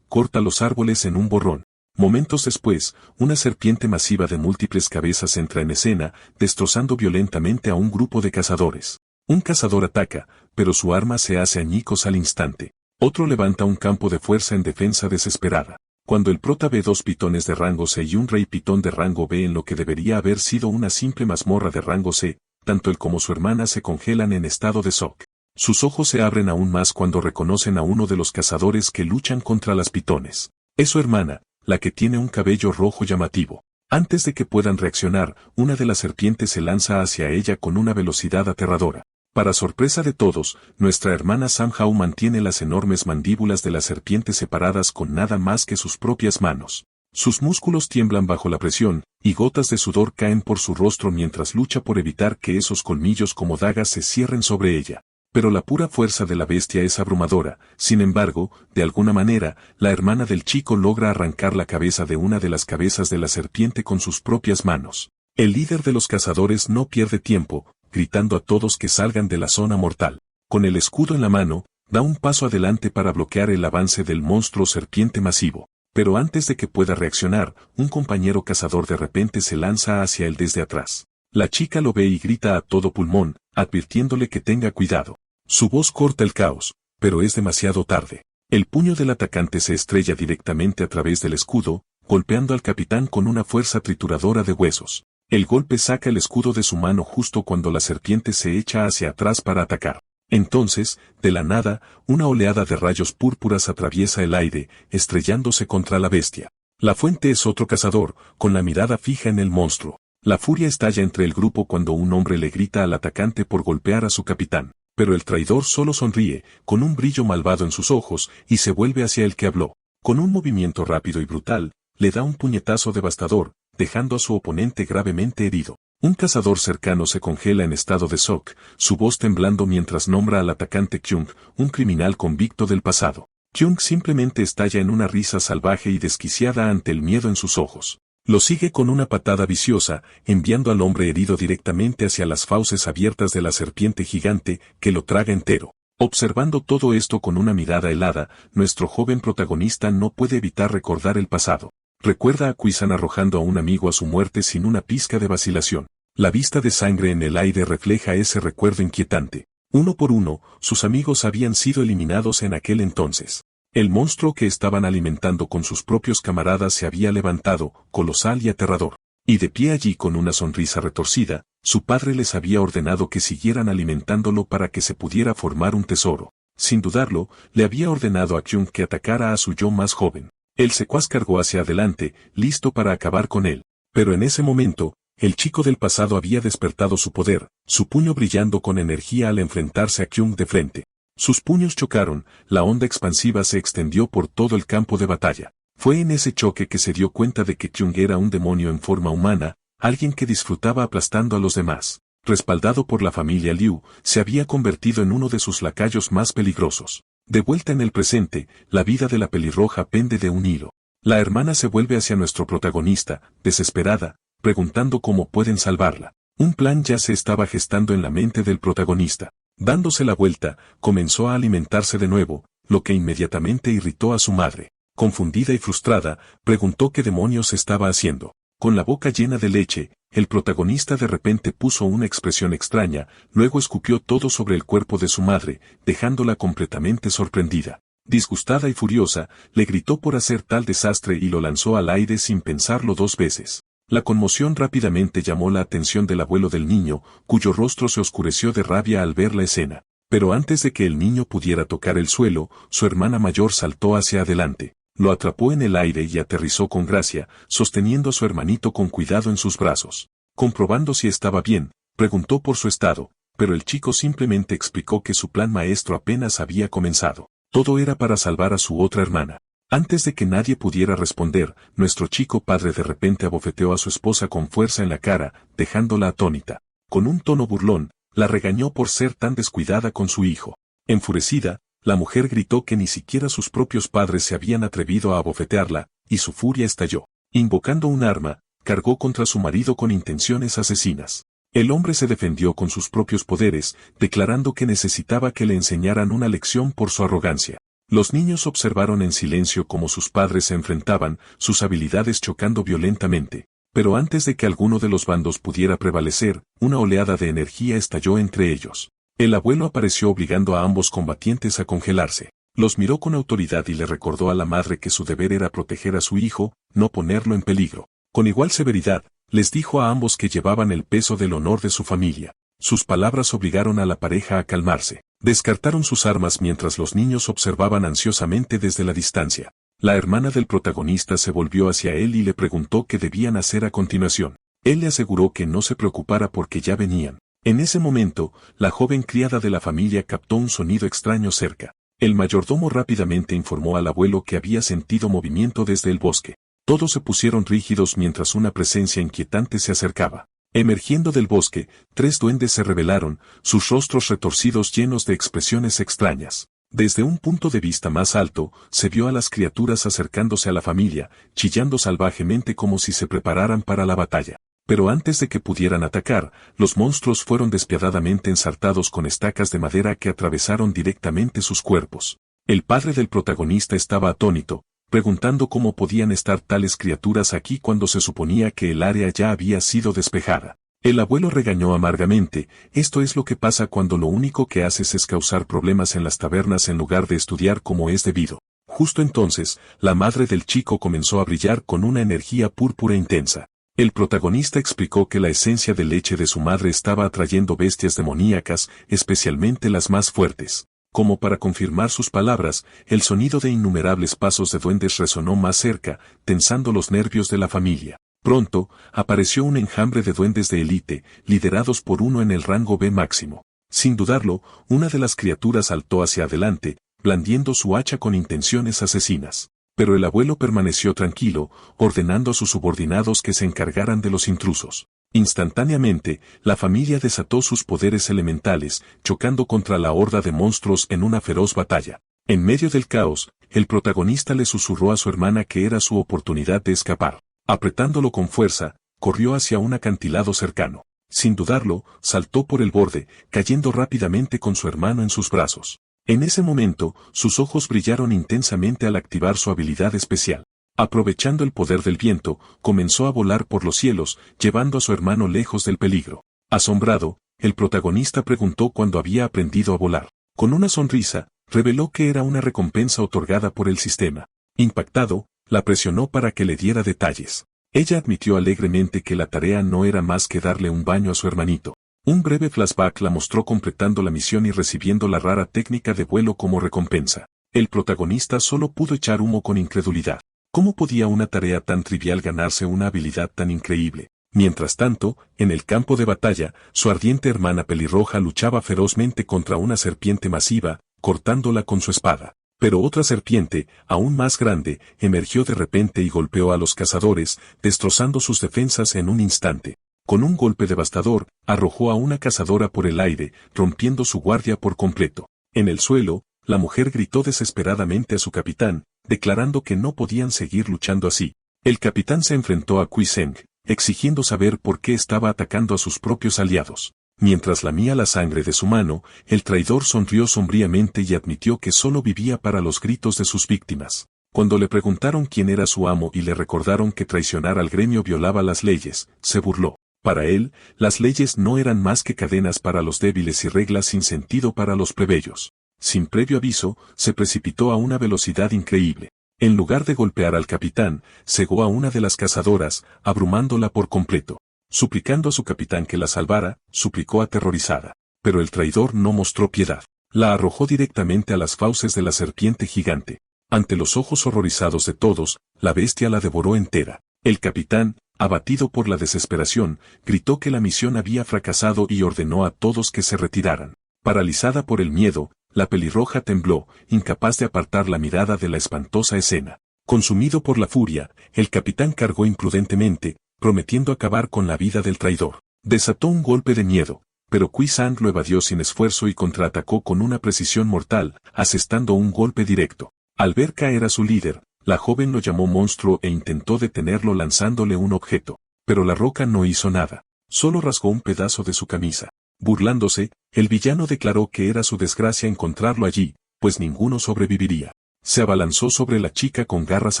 A: corta los árboles en un borrón. Momentos después, una serpiente masiva de múltiples cabezas entra en escena, destrozando violentamente a un grupo de cazadores. Un cazador ataca, pero su arma se hace añicos al instante. Otro levanta un campo de fuerza en defensa desesperada. Cuando el prota ve 2 pitones de rango C y un rey pitón de rango B en lo que debería haber sido una simple mazmorra de rango C, tanto él como su hermana se congelan en estado de shock. Sus ojos se abren aún más cuando reconocen a uno de los cazadores que luchan contra las pitones. Es su hermana, la que tiene un cabello rojo llamativo. Antes de que puedan reaccionar, una de las serpientes se lanza hacia ella con una velocidad aterradora. Para sorpresa de todos, nuestra hermana Samhaw mantiene las enormes mandíbulas de la serpiente separadas con nada más que sus propias manos. Sus músculos tiemblan bajo la presión, y gotas de sudor caen por su rostro mientras lucha por evitar que esos colmillos como dagas se cierren sobre ella. Pero la pura fuerza de la bestia es abrumadora. Sin embargo, de alguna manera, la hermana del chico logra arrancar la cabeza de una de las cabezas de la serpiente con sus propias manos. El líder de los cazadores no pierde tiempo, gritando a todos que salgan de la zona mortal. Con el escudo en la mano, da un paso adelante para bloquear el avance del monstruo serpiente masivo. Pero antes de que pueda reaccionar, un compañero cazador de repente se lanza hacia él desde atrás. La chica lo ve y grita a todo pulmón, advirtiéndole que tenga cuidado. Su voz corta el caos, pero es demasiado tarde. El puño del atacante se estrella directamente a través del escudo, golpeando al capitán con una fuerza trituradora de huesos. El golpe saca el escudo de su mano justo cuando la serpiente se echa hacia atrás para atacar. Entonces, de la nada, una oleada de rayos púrpuras atraviesa el aire, estrellándose contra la bestia. La fuente es otro cazador, con la mirada fija en el monstruo. La furia estalla entre el grupo cuando un hombre le grita al atacante por golpear a su capitán. Pero el traidor solo sonríe, con un brillo malvado en sus ojos, y se vuelve hacia el que habló. Con un movimiento rápido y brutal, le da un puñetazo devastador, dejando a su oponente gravemente herido. Un cazador cercano se congela en estado de shock, su voz temblando mientras nombra al atacante Kyung, un criminal convicto del pasado. Kyung simplemente estalla en una risa salvaje y desquiciada ante el miedo en sus ojos. Lo sigue con una patada viciosa, enviando al hombre herido directamente hacia las fauces abiertas de la serpiente gigante, que lo traga entero. Observando todo esto con una mirada helada, nuestro joven protagonista no puede evitar recordar el pasado. Recuerda a Kuizan arrojando a un amigo a su muerte sin una pizca de vacilación. La vista de sangre en el aire refleja ese recuerdo inquietante. Uno por uno, sus amigos habían sido eliminados en aquel entonces. El monstruo que estaban alimentando con sus propios camaradas se había levantado, colosal y aterrador. Y de pie allí con una sonrisa retorcida, su padre les había ordenado que siguieran alimentándolo para que se pudiera formar un tesoro. Sin dudarlo, le había ordenado a Kyung que atacara a su yo más joven. El secuaz cargó hacia adelante, listo para acabar con él. Pero en ese momento, el chico del pasado había despertado su poder, su puño brillando con energía al enfrentarse a Kyung de frente. Sus puños chocaron, la onda expansiva se extendió por todo el campo de batalla. Fue en ese choque que se dio cuenta de que Kyung era un demonio en forma humana, alguien que disfrutaba aplastando a los demás. Respaldado por la familia Liu, se había convertido en uno de sus lacayos más peligrosos. De vuelta en el presente, la vida de la pelirroja pende de un hilo. La hermana se vuelve hacia nuestro protagonista, desesperada, preguntando cómo pueden salvarla. Un plan ya se estaba gestando en la mente del protagonista. Dándose la vuelta, comenzó a alimentarse de nuevo, lo que inmediatamente irritó a su madre. Confundida y frustrada, preguntó qué demonios estaba haciendo. Con la boca llena de leche, el protagonista de repente puso una expresión extraña, luego escupió todo sobre el cuerpo de su madre, dejándola completamente sorprendida. Disgustada y furiosa, le gritó por hacer tal desastre y lo lanzó al aire sin pensarlo dos veces. La conmoción rápidamente llamó la atención del abuelo del niño, cuyo rostro se oscureció de rabia al ver la escena. Pero antes de que el niño pudiera tocar el suelo, su hermana mayor saltó hacia adelante. Lo atrapó en el aire y aterrizó con gracia, sosteniendo a su hermanito con cuidado en sus brazos. Comprobando si estaba bien, preguntó por su estado, pero el chico simplemente explicó que su plan maestro apenas había comenzado. Todo era para salvar a su otra hermana. Antes de que nadie pudiera responder, nuestro chico padre de repente abofeteó a su esposa con fuerza en la cara, dejándola atónita. Con un tono burlón, la regañó por ser tan descuidada con su hijo. Enfurecida, la mujer gritó que ni siquiera sus propios padres se habían atrevido a abofetearla, y su furia estalló. Invocando un arma, cargó contra su marido con intenciones asesinas. El hombre se defendió con sus propios poderes, declarando que necesitaba que le enseñaran una lección por su arrogancia. Los niños observaron en silencio cómo sus padres se enfrentaban, sus habilidades chocando violentamente. Pero antes de que alguno de los bandos pudiera prevalecer, una oleada de energía estalló entre ellos. El abuelo apareció obligando a ambos combatientes a congelarse. Los miró con autoridad y le recordó a la madre que su deber era proteger a su hijo, no ponerlo en peligro. Con igual severidad, les dijo a ambos que llevaban el peso del honor de su familia. Sus palabras obligaron a la pareja a calmarse. Descartaron sus armas mientras los niños observaban ansiosamente desde la distancia. La hermana del protagonista se volvió hacia él y le preguntó qué debían hacer a continuación. Él le aseguró que no se preocupara porque ya venían. En ese momento, la joven criada de la familia captó un sonido extraño cerca. El mayordomo rápidamente informó al abuelo que había sentido movimiento desde el bosque. Todos se pusieron rígidos mientras una presencia inquietante se acercaba. Emergiendo del bosque, 3 duendes se revelaron, sus rostros retorcidos llenos de expresiones extrañas. Desde un punto de vista más alto, se vio a las criaturas acercándose a la familia, chillando salvajemente como si se prepararan para la batalla. Pero antes de que pudieran atacar, los monstruos fueron despiadadamente ensartados con estacas de madera que atravesaron directamente sus cuerpos. El padre del protagonista estaba atónito, preguntando cómo podían estar tales criaturas aquí cuando se suponía que el área ya había sido despejada. El abuelo regañó amargamente, esto es lo que pasa cuando lo único que haces es causar problemas en las tabernas en lugar de estudiar como es debido. Justo entonces, la madre del chico comenzó a brillar con una energía púrpura intensa. El protagonista explicó que la esencia de leche de su madre estaba atrayendo bestias demoníacas, especialmente las más fuertes. Como para confirmar sus palabras, el sonido de innumerables pasos de duendes resonó más cerca, tensando los nervios de la familia. Pronto, apareció un enjambre de duendes de élite, liderados por uno en el rango B máximo. Sin dudarlo, una de las criaturas saltó hacia adelante, blandiendo su hacha con intenciones asesinas. Pero el abuelo permaneció tranquilo, ordenando a sus subordinados que se encargaran de los intrusos. Instantáneamente, la familia desató sus poderes elementales, chocando contra la horda de monstruos en una feroz batalla. En medio del caos, el protagonista le susurró a su hermana que era su oportunidad de escapar. Apretándolo con fuerza, corrió hacia un acantilado cercano. Sin dudarlo, saltó por el borde, cayendo rápidamente con su hermano en sus brazos. En ese momento, sus ojos brillaron intensamente al activar su habilidad especial. Aprovechando el poder del viento, comenzó a volar por los cielos, llevando a su hermano lejos del peligro. Asombrado, el protagonista preguntó cuándo había aprendido a volar. Con una sonrisa, reveló que era una recompensa otorgada por el sistema. Impactado, la presionó para que le diera detalles. Ella admitió alegremente que la tarea no era más que darle un baño a su hermanito. Un breve flashback la mostró completando la misión y recibiendo la rara técnica de vuelo como recompensa. El protagonista solo pudo echar humo con incredulidad. ¿Cómo podía una tarea tan trivial ganarse una habilidad tan increíble? Mientras tanto, en el campo de batalla, su ardiente hermana pelirroja luchaba ferozmente contra una serpiente masiva, cortándola con su espada. Pero otra serpiente, aún más grande, emergió de repente y golpeó a los cazadores, destrozando sus defensas en un instante. Con un golpe devastador, arrojó a una cazadora por el aire, rompiendo su guardia por completo. En el suelo, la mujer gritó desesperadamente a su capitán, declarando que no podían seguir luchando así. El capitán se enfrentó a Kui Zeng, exigiendo saber por qué estaba atacando a sus propios aliados. Mientras lamía la sangre de su mano, el traidor sonrió sombríamente y admitió que solo vivía para los gritos de sus víctimas. Cuando le preguntaron quién era su amo y le recordaron que traicionar al gremio violaba las leyes, se burló. Para él, las leyes no eran más que cadenas para los débiles y reglas sin sentido para los plebeyos. Sin previo aviso, se precipitó a una velocidad increíble. En lugar de golpear al capitán, cegó a una de las cazadoras, abrumándola por completo. Suplicando a su capitán que la salvara, suplicó aterrorizada. Pero el traidor no mostró piedad. La arrojó directamente a las fauces de la serpiente gigante. Ante los ojos horrorizados de todos, la bestia la devoró entera. El capitán, abatido por la desesperación, gritó que la misión había fracasado y ordenó a todos que se retiraran. Paralizada por el miedo, la pelirroja tembló, incapaz de apartar la mirada de la espantosa escena. Consumido por la furia, el capitán cargó imprudentemente, prometiendo acabar con la vida del traidor. Desató un golpe de miedo, pero Kui Zeng lo evadió sin esfuerzo y contraatacó con una precisión mortal, asestando un golpe directo. Al ver caer a su líder, la joven lo llamó monstruo e intentó detenerlo lanzándole un objeto. Pero la roca no hizo nada. Solo rasgó un pedazo de su camisa. Burlándose, el villano declaró que era su desgracia encontrarlo allí, pues ninguno sobreviviría. Se abalanzó sobre la chica con garras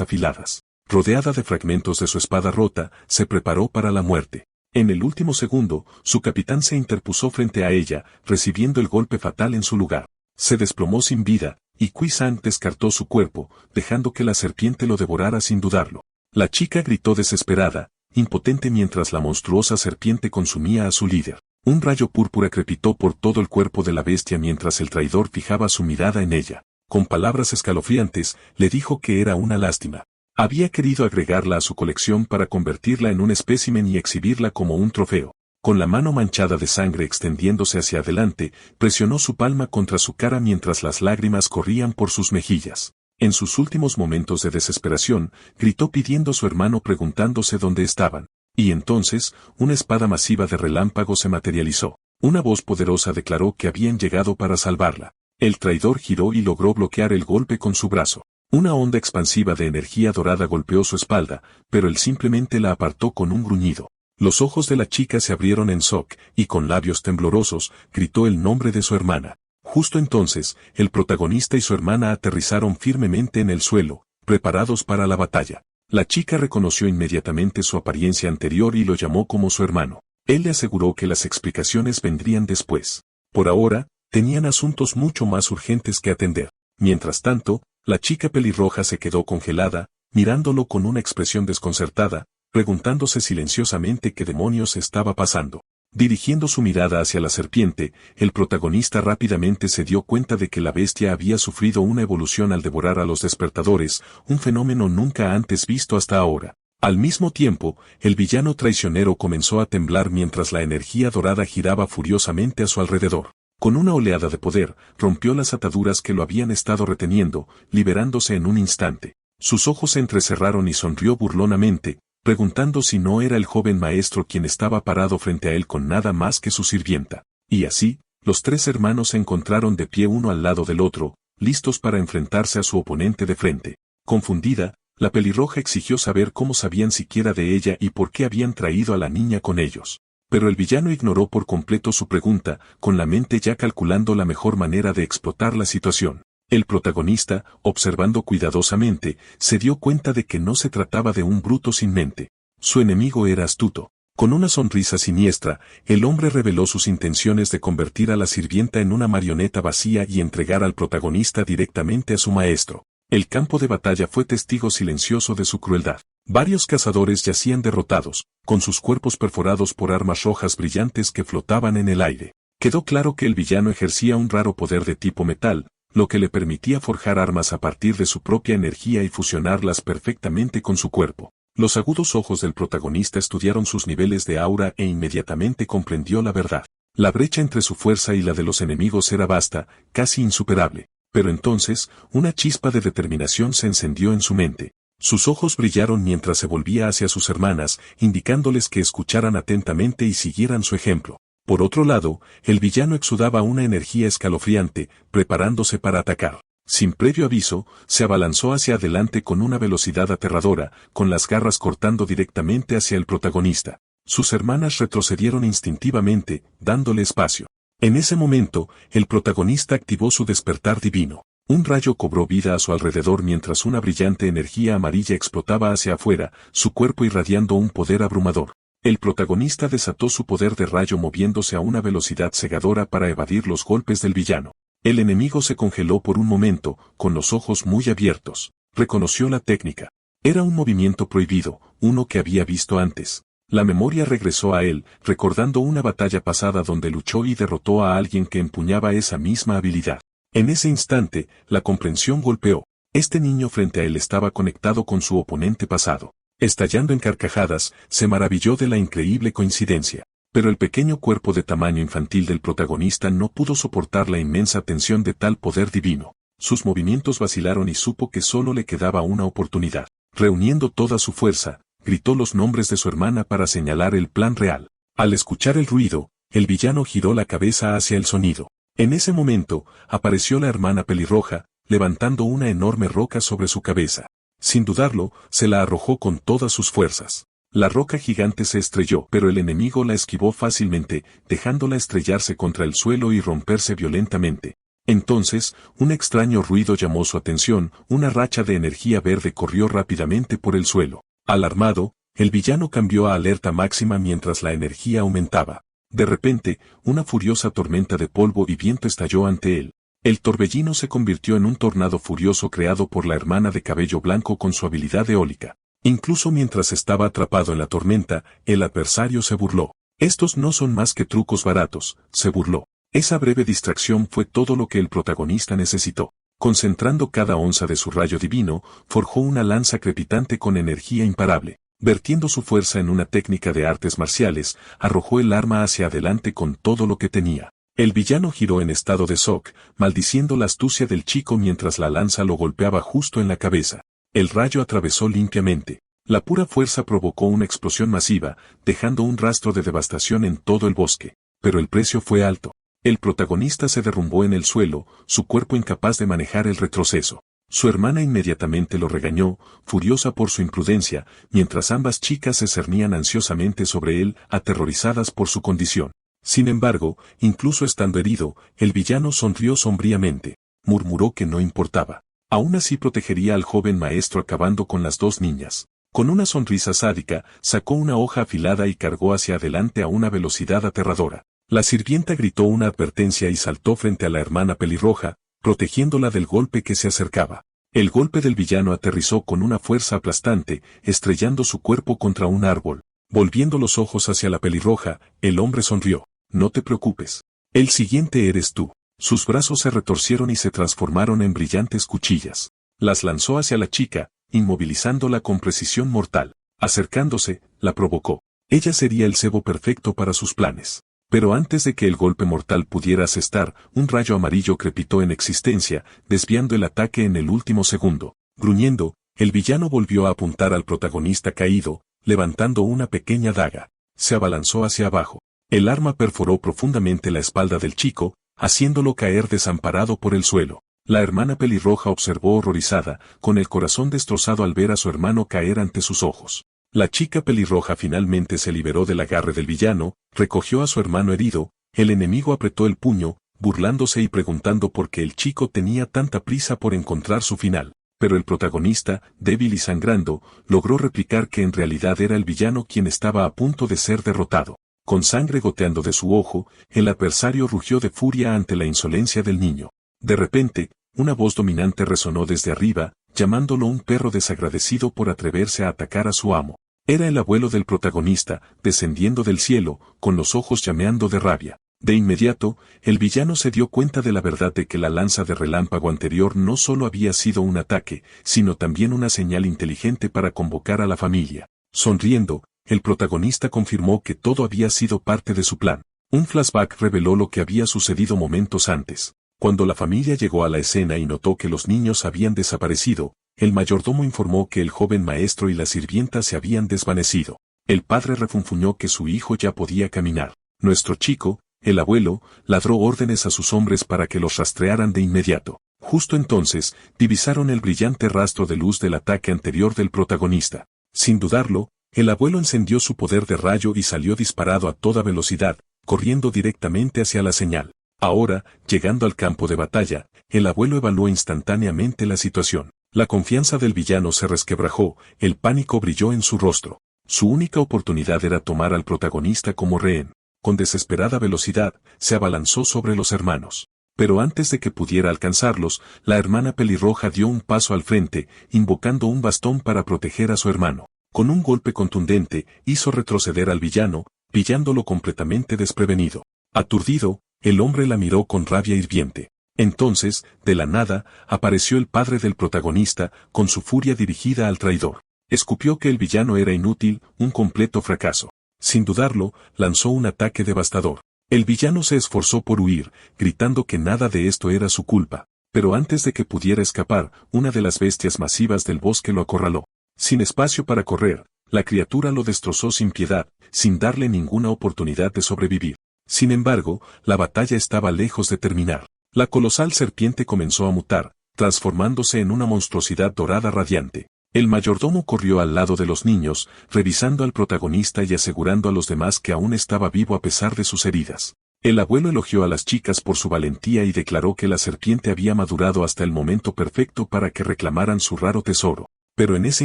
A: afiladas. Rodeada de fragmentos de su espada rota, se preparó para la muerte. En el último segundo, su capitán se interpuso frente a ella, recibiendo el golpe fatal en su lugar. Se desplomó sin vida, y Kui Zeng descartó su cuerpo, dejando que la serpiente lo devorara sin dudarlo. La chica gritó desesperada, impotente mientras la monstruosa serpiente consumía a su líder. Un rayo púrpura crepitó por todo el cuerpo de la bestia mientras el traidor fijaba su mirada en ella. Con palabras escalofriantes, le dijo que era una lástima. Había querido agregarla a su colección para convertirla en un espécimen y exhibirla como un trofeo. Con la mano manchada de sangre extendiéndose hacia adelante, presionó su palma contra su cara mientras las lágrimas corrían por sus mejillas. En sus últimos momentos de desesperación, gritó pidiendo a su hermano preguntándose dónde estaban. Y entonces, una espada masiva de relámpago se materializó. Una voz poderosa declaró que habían llegado para salvarla. El traidor giró y logró bloquear el golpe con su brazo. Una onda expansiva de energía dorada golpeó su espalda, pero él simplemente la apartó con un gruñido. Los ojos de la chica se abrieron en shock, y con labios temblorosos, gritó el nombre de su hermana. Justo entonces, el protagonista y su hermana aterrizaron firmemente en el suelo, preparados para la batalla. La chica reconoció inmediatamente su apariencia anterior y lo llamó como su hermano. Él le aseguró que las explicaciones vendrían después. Por ahora, tenían asuntos mucho más urgentes que atender. Mientras tanto, la chica pelirroja se quedó congelada, mirándolo con una expresión desconcertada, preguntándose silenciosamente qué demonios estaba pasando. Dirigiendo su mirada hacia la serpiente, el protagonista rápidamente se dio cuenta de que la bestia había sufrido una evolución al devorar a los despertadores, un fenómeno nunca antes visto hasta ahora. Al mismo tiempo, el villano traicionero comenzó a temblar mientras la energía dorada giraba furiosamente a su alrededor. Con una oleada de poder, rompió las ataduras que lo habían estado reteniendo, liberándose en un instante. Sus ojos se entrecerraron y sonrió burlonamente, preguntando si no era el joven maestro quien estaba parado frente a él con nada más que su sirvienta. Y así, los tres hermanos se encontraron de pie uno al lado del otro, listos para enfrentarse a su oponente de frente. Confundida, la pelirroja exigió saber cómo sabían siquiera de ella y por qué habían traído a la niña con ellos. Pero el villano ignoró por completo su pregunta, con la mente ya calculando la mejor manera de explotar la situación. El protagonista, observando cuidadosamente, se dio cuenta de que no se trataba de un bruto sin mente. Su enemigo era astuto. Con una sonrisa siniestra, el hombre reveló sus intenciones de convertir a la sirvienta en una marioneta vacía y entregar al protagonista directamente a su maestro. El campo de batalla fue testigo silencioso de su crueldad. Varios cazadores yacían derrotados, con sus cuerpos perforados por armas rojas brillantes que flotaban en el aire. Quedó claro que el villano ejercía un raro poder de tipo metal, lo que le permitía forjar armas a partir de su propia energía y fusionarlas perfectamente con su cuerpo. Los agudos ojos del protagonista estudiaron sus niveles de aura e inmediatamente comprendió la verdad. La brecha entre su fuerza y la de los enemigos era vasta, casi insuperable. Pero entonces, una chispa de determinación se encendió en su mente. Sus ojos brillaron mientras se volvía hacia sus hermanas, indicándoles que escucharan atentamente y siguieran su ejemplo. Por otro lado, el villano exudaba una energía escalofriante, preparándose para atacar. Sin previo aviso, se abalanzó hacia adelante con una velocidad aterradora, con las garras cortando directamente hacia el protagonista. Sus hermanas retrocedieron instintivamente, dándole espacio. En ese momento, el protagonista activó su despertar divino. Un rayo cobró vida a su alrededor mientras una brillante energía amarilla explotaba hacia afuera, su cuerpo irradiando un poder abrumador. El protagonista desató su poder de rayo moviéndose a una velocidad cegadora para evadir los golpes del villano. El enemigo se congeló por un momento, con los ojos muy abiertos. Reconoció la técnica. Era un movimiento prohibido, uno que había visto antes. La memoria regresó a él, recordando una batalla pasada donde luchó y derrotó a alguien que empuñaba esa misma habilidad. En ese instante, la comprensión golpeó. Este niño frente a él estaba conectado con su oponente pasado. Estallando en carcajadas, se maravilló de la increíble coincidencia. Pero el pequeño cuerpo de tamaño infantil del protagonista no pudo soportar la inmensa tensión de tal poder divino. Sus movimientos vacilaron y supo que solo le quedaba una oportunidad. Reuniendo toda su fuerza, gritó los nombres de su hermana para señalar el plan real. Al escuchar el ruido, el villano giró la cabeza hacia el sonido. En ese momento, apareció la hermana pelirroja, levantando una enorme roca sobre su cabeza. Sin dudarlo, se la arrojó con todas sus fuerzas. La roca gigante se estrelló, pero el enemigo la esquivó fácilmente, dejándola estrellarse contra el suelo y romperse violentamente. Entonces, un extraño ruido llamó su atención, una racha de energía verde corrió rápidamente por el suelo. Alarmado, el villano cambió a alerta máxima mientras la energía aumentaba. De repente, una furiosa tormenta de polvo y viento estalló ante él. El torbellino se convirtió en un tornado furioso creado por la hermana de cabello blanco con su habilidad eólica. Incluso mientras estaba atrapado en la tormenta, el adversario se burló. Estos no son más que trucos baratos, se burló. Esa breve distracción fue todo lo que el protagonista necesitó. Concentrando cada onza de su rayo divino, forjó una lanza crepitante con energía imparable. Vertiendo su fuerza en una técnica de artes marciales, arrojó el arma hacia adelante con todo lo que tenía. El villano giró en estado de shock, maldiciendo la astucia del chico mientras la lanza lo golpeaba justo en la cabeza. El rayo atravesó limpiamente. La pura fuerza provocó una explosión masiva, dejando un rastro de devastación en todo el bosque. Pero el precio fue alto. El protagonista se derrumbó en el suelo, su cuerpo incapaz de manejar el retroceso. Su hermana inmediatamente lo regañó, furiosa por su imprudencia, mientras ambas chicas se cernían ansiosamente sobre él, aterrorizadas por su condición. Sin embargo, incluso estando herido, el villano sonrió sombríamente. Murmuró que no importaba. Aún así protegería al joven maestro acabando con las dos niñas. Con una sonrisa sádica, sacó una hoja afilada y cargó hacia adelante a una velocidad aterradora. La sirvienta gritó una advertencia y saltó frente a la hermana pelirroja, protegiéndola del golpe que se acercaba. El golpe del villano aterrizó con una fuerza aplastante, estrellando su cuerpo contra un árbol. Volviendo los ojos hacia la pelirroja, el hombre sonrió. No te preocupes. El siguiente eres tú. Sus brazos se retorcieron y se transformaron en brillantes cuchillas. Las lanzó hacia la chica, inmovilizándola con precisión mortal. Acercándose, la provocó. Ella sería el cebo perfecto para sus planes. Pero antes de que el golpe mortal pudiera asestar, un rayo amarillo crepitó en existencia, desviando el ataque en el último segundo. Gruñendo, el villano volvió a apuntar al protagonista caído, levantando una pequeña daga. Se abalanzó hacia abajo. El arma perforó profundamente la espalda del chico, haciéndolo caer desamparado por el suelo. La hermana pelirroja observó horrorizada, con el corazón destrozado al ver a su hermano caer ante sus ojos. La chica pelirroja finalmente se liberó del agarre del villano, recogió a su hermano herido, el enemigo apretó el puño, burlándose y preguntando por qué el chico tenía tanta prisa por encontrar su final. Pero el protagonista, débil y sangrando, logró replicar que en realidad era el villano quien estaba a punto de ser derrotado. Con sangre goteando de su ojo, el adversario rugió de furia ante la insolencia del niño. De repente, una voz dominante resonó desde arriba, llamándolo un perro desagradecido por atreverse a atacar a su amo. Era el abuelo del protagonista, descendiendo del cielo, con los ojos llameando de rabia. De inmediato, el villano se dio cuenta de la verdad de que la lanza de relámpago anterior no solo había sido un ataque, sino también una señal inteligente para convocar a la familia. Sonriendo, el protagonista confirmó que todo había sido parte de su plan. Un flashback reveló lo que había sucedido momentos antes. Cuando la familia llegó a la escena y notó que los niños habían desaparecido, el mayordomo informó que el joven maestro y la sirvienta se habían desvanecido. El padre refunfuñó que su hijo ya podía caminar. Nuestro chico, el abuelo, ladró órdenes a sus hombres para que los rastrearan de inmediato. Justo entonces, divisaron el brillante rastro de luz del ataque anterior del protagonista. Sin dudarlo, el abuelo encendió su poder de rayo y salió disparado a toda velocidad, corriendo directamente hacia la señal. Ahora, llegando al campo de batalla, el abuelo evaluó instantáneamente la situación. La confianza del villano se resquebrajó, el pánico brilló en su rostro. Su única oportunidad era tomar al protagonista como rehén. Con desesperada velocidad, se abalanzó sobre los hermanos. Pero antes de que pudiera alcanzarlos, la hermana pelirroja dio un paso al frente, invocando un bastón para proteger a su hermano. Con un golpe contundente, hizo retroceder al villano, pillándolo completamente desprevenido. Aturdido, el hombre la miró con rabia hirviente. Entonces, de la nada, apareció el padre del protagonista, con su furia dirigida al traidor. Escupió que el villano era inútil, un completo fracaso. Sin dudarlo, lanzó un ataque devastador. El villano se esforzó por huir, gritando que nada de esto era su culpa. Pero antes de que pudiera escapar, una de las bestias masivas del bosque lo acorraló. Sin espacio para correr, la criatura lo destrozó sin piedad, sin darle ninguna oportunidad de sobrevivir. Sin embargo, la batalla estaba lejos de terminar. La colosal serpiente comenzó a mutar, transformándose en una monstruosidad dorada radiante. El mayordomo corrió al lado de los niños, revisando al protagonista y asegurando a los demás que aún estaba vivo a pesar de sus heridas. El abuelo elogió a las chicas por su valentía y declaró que la serpiente había madurado hasta el momento perfecto para que reclamaran su raro tesoro. Pero en ese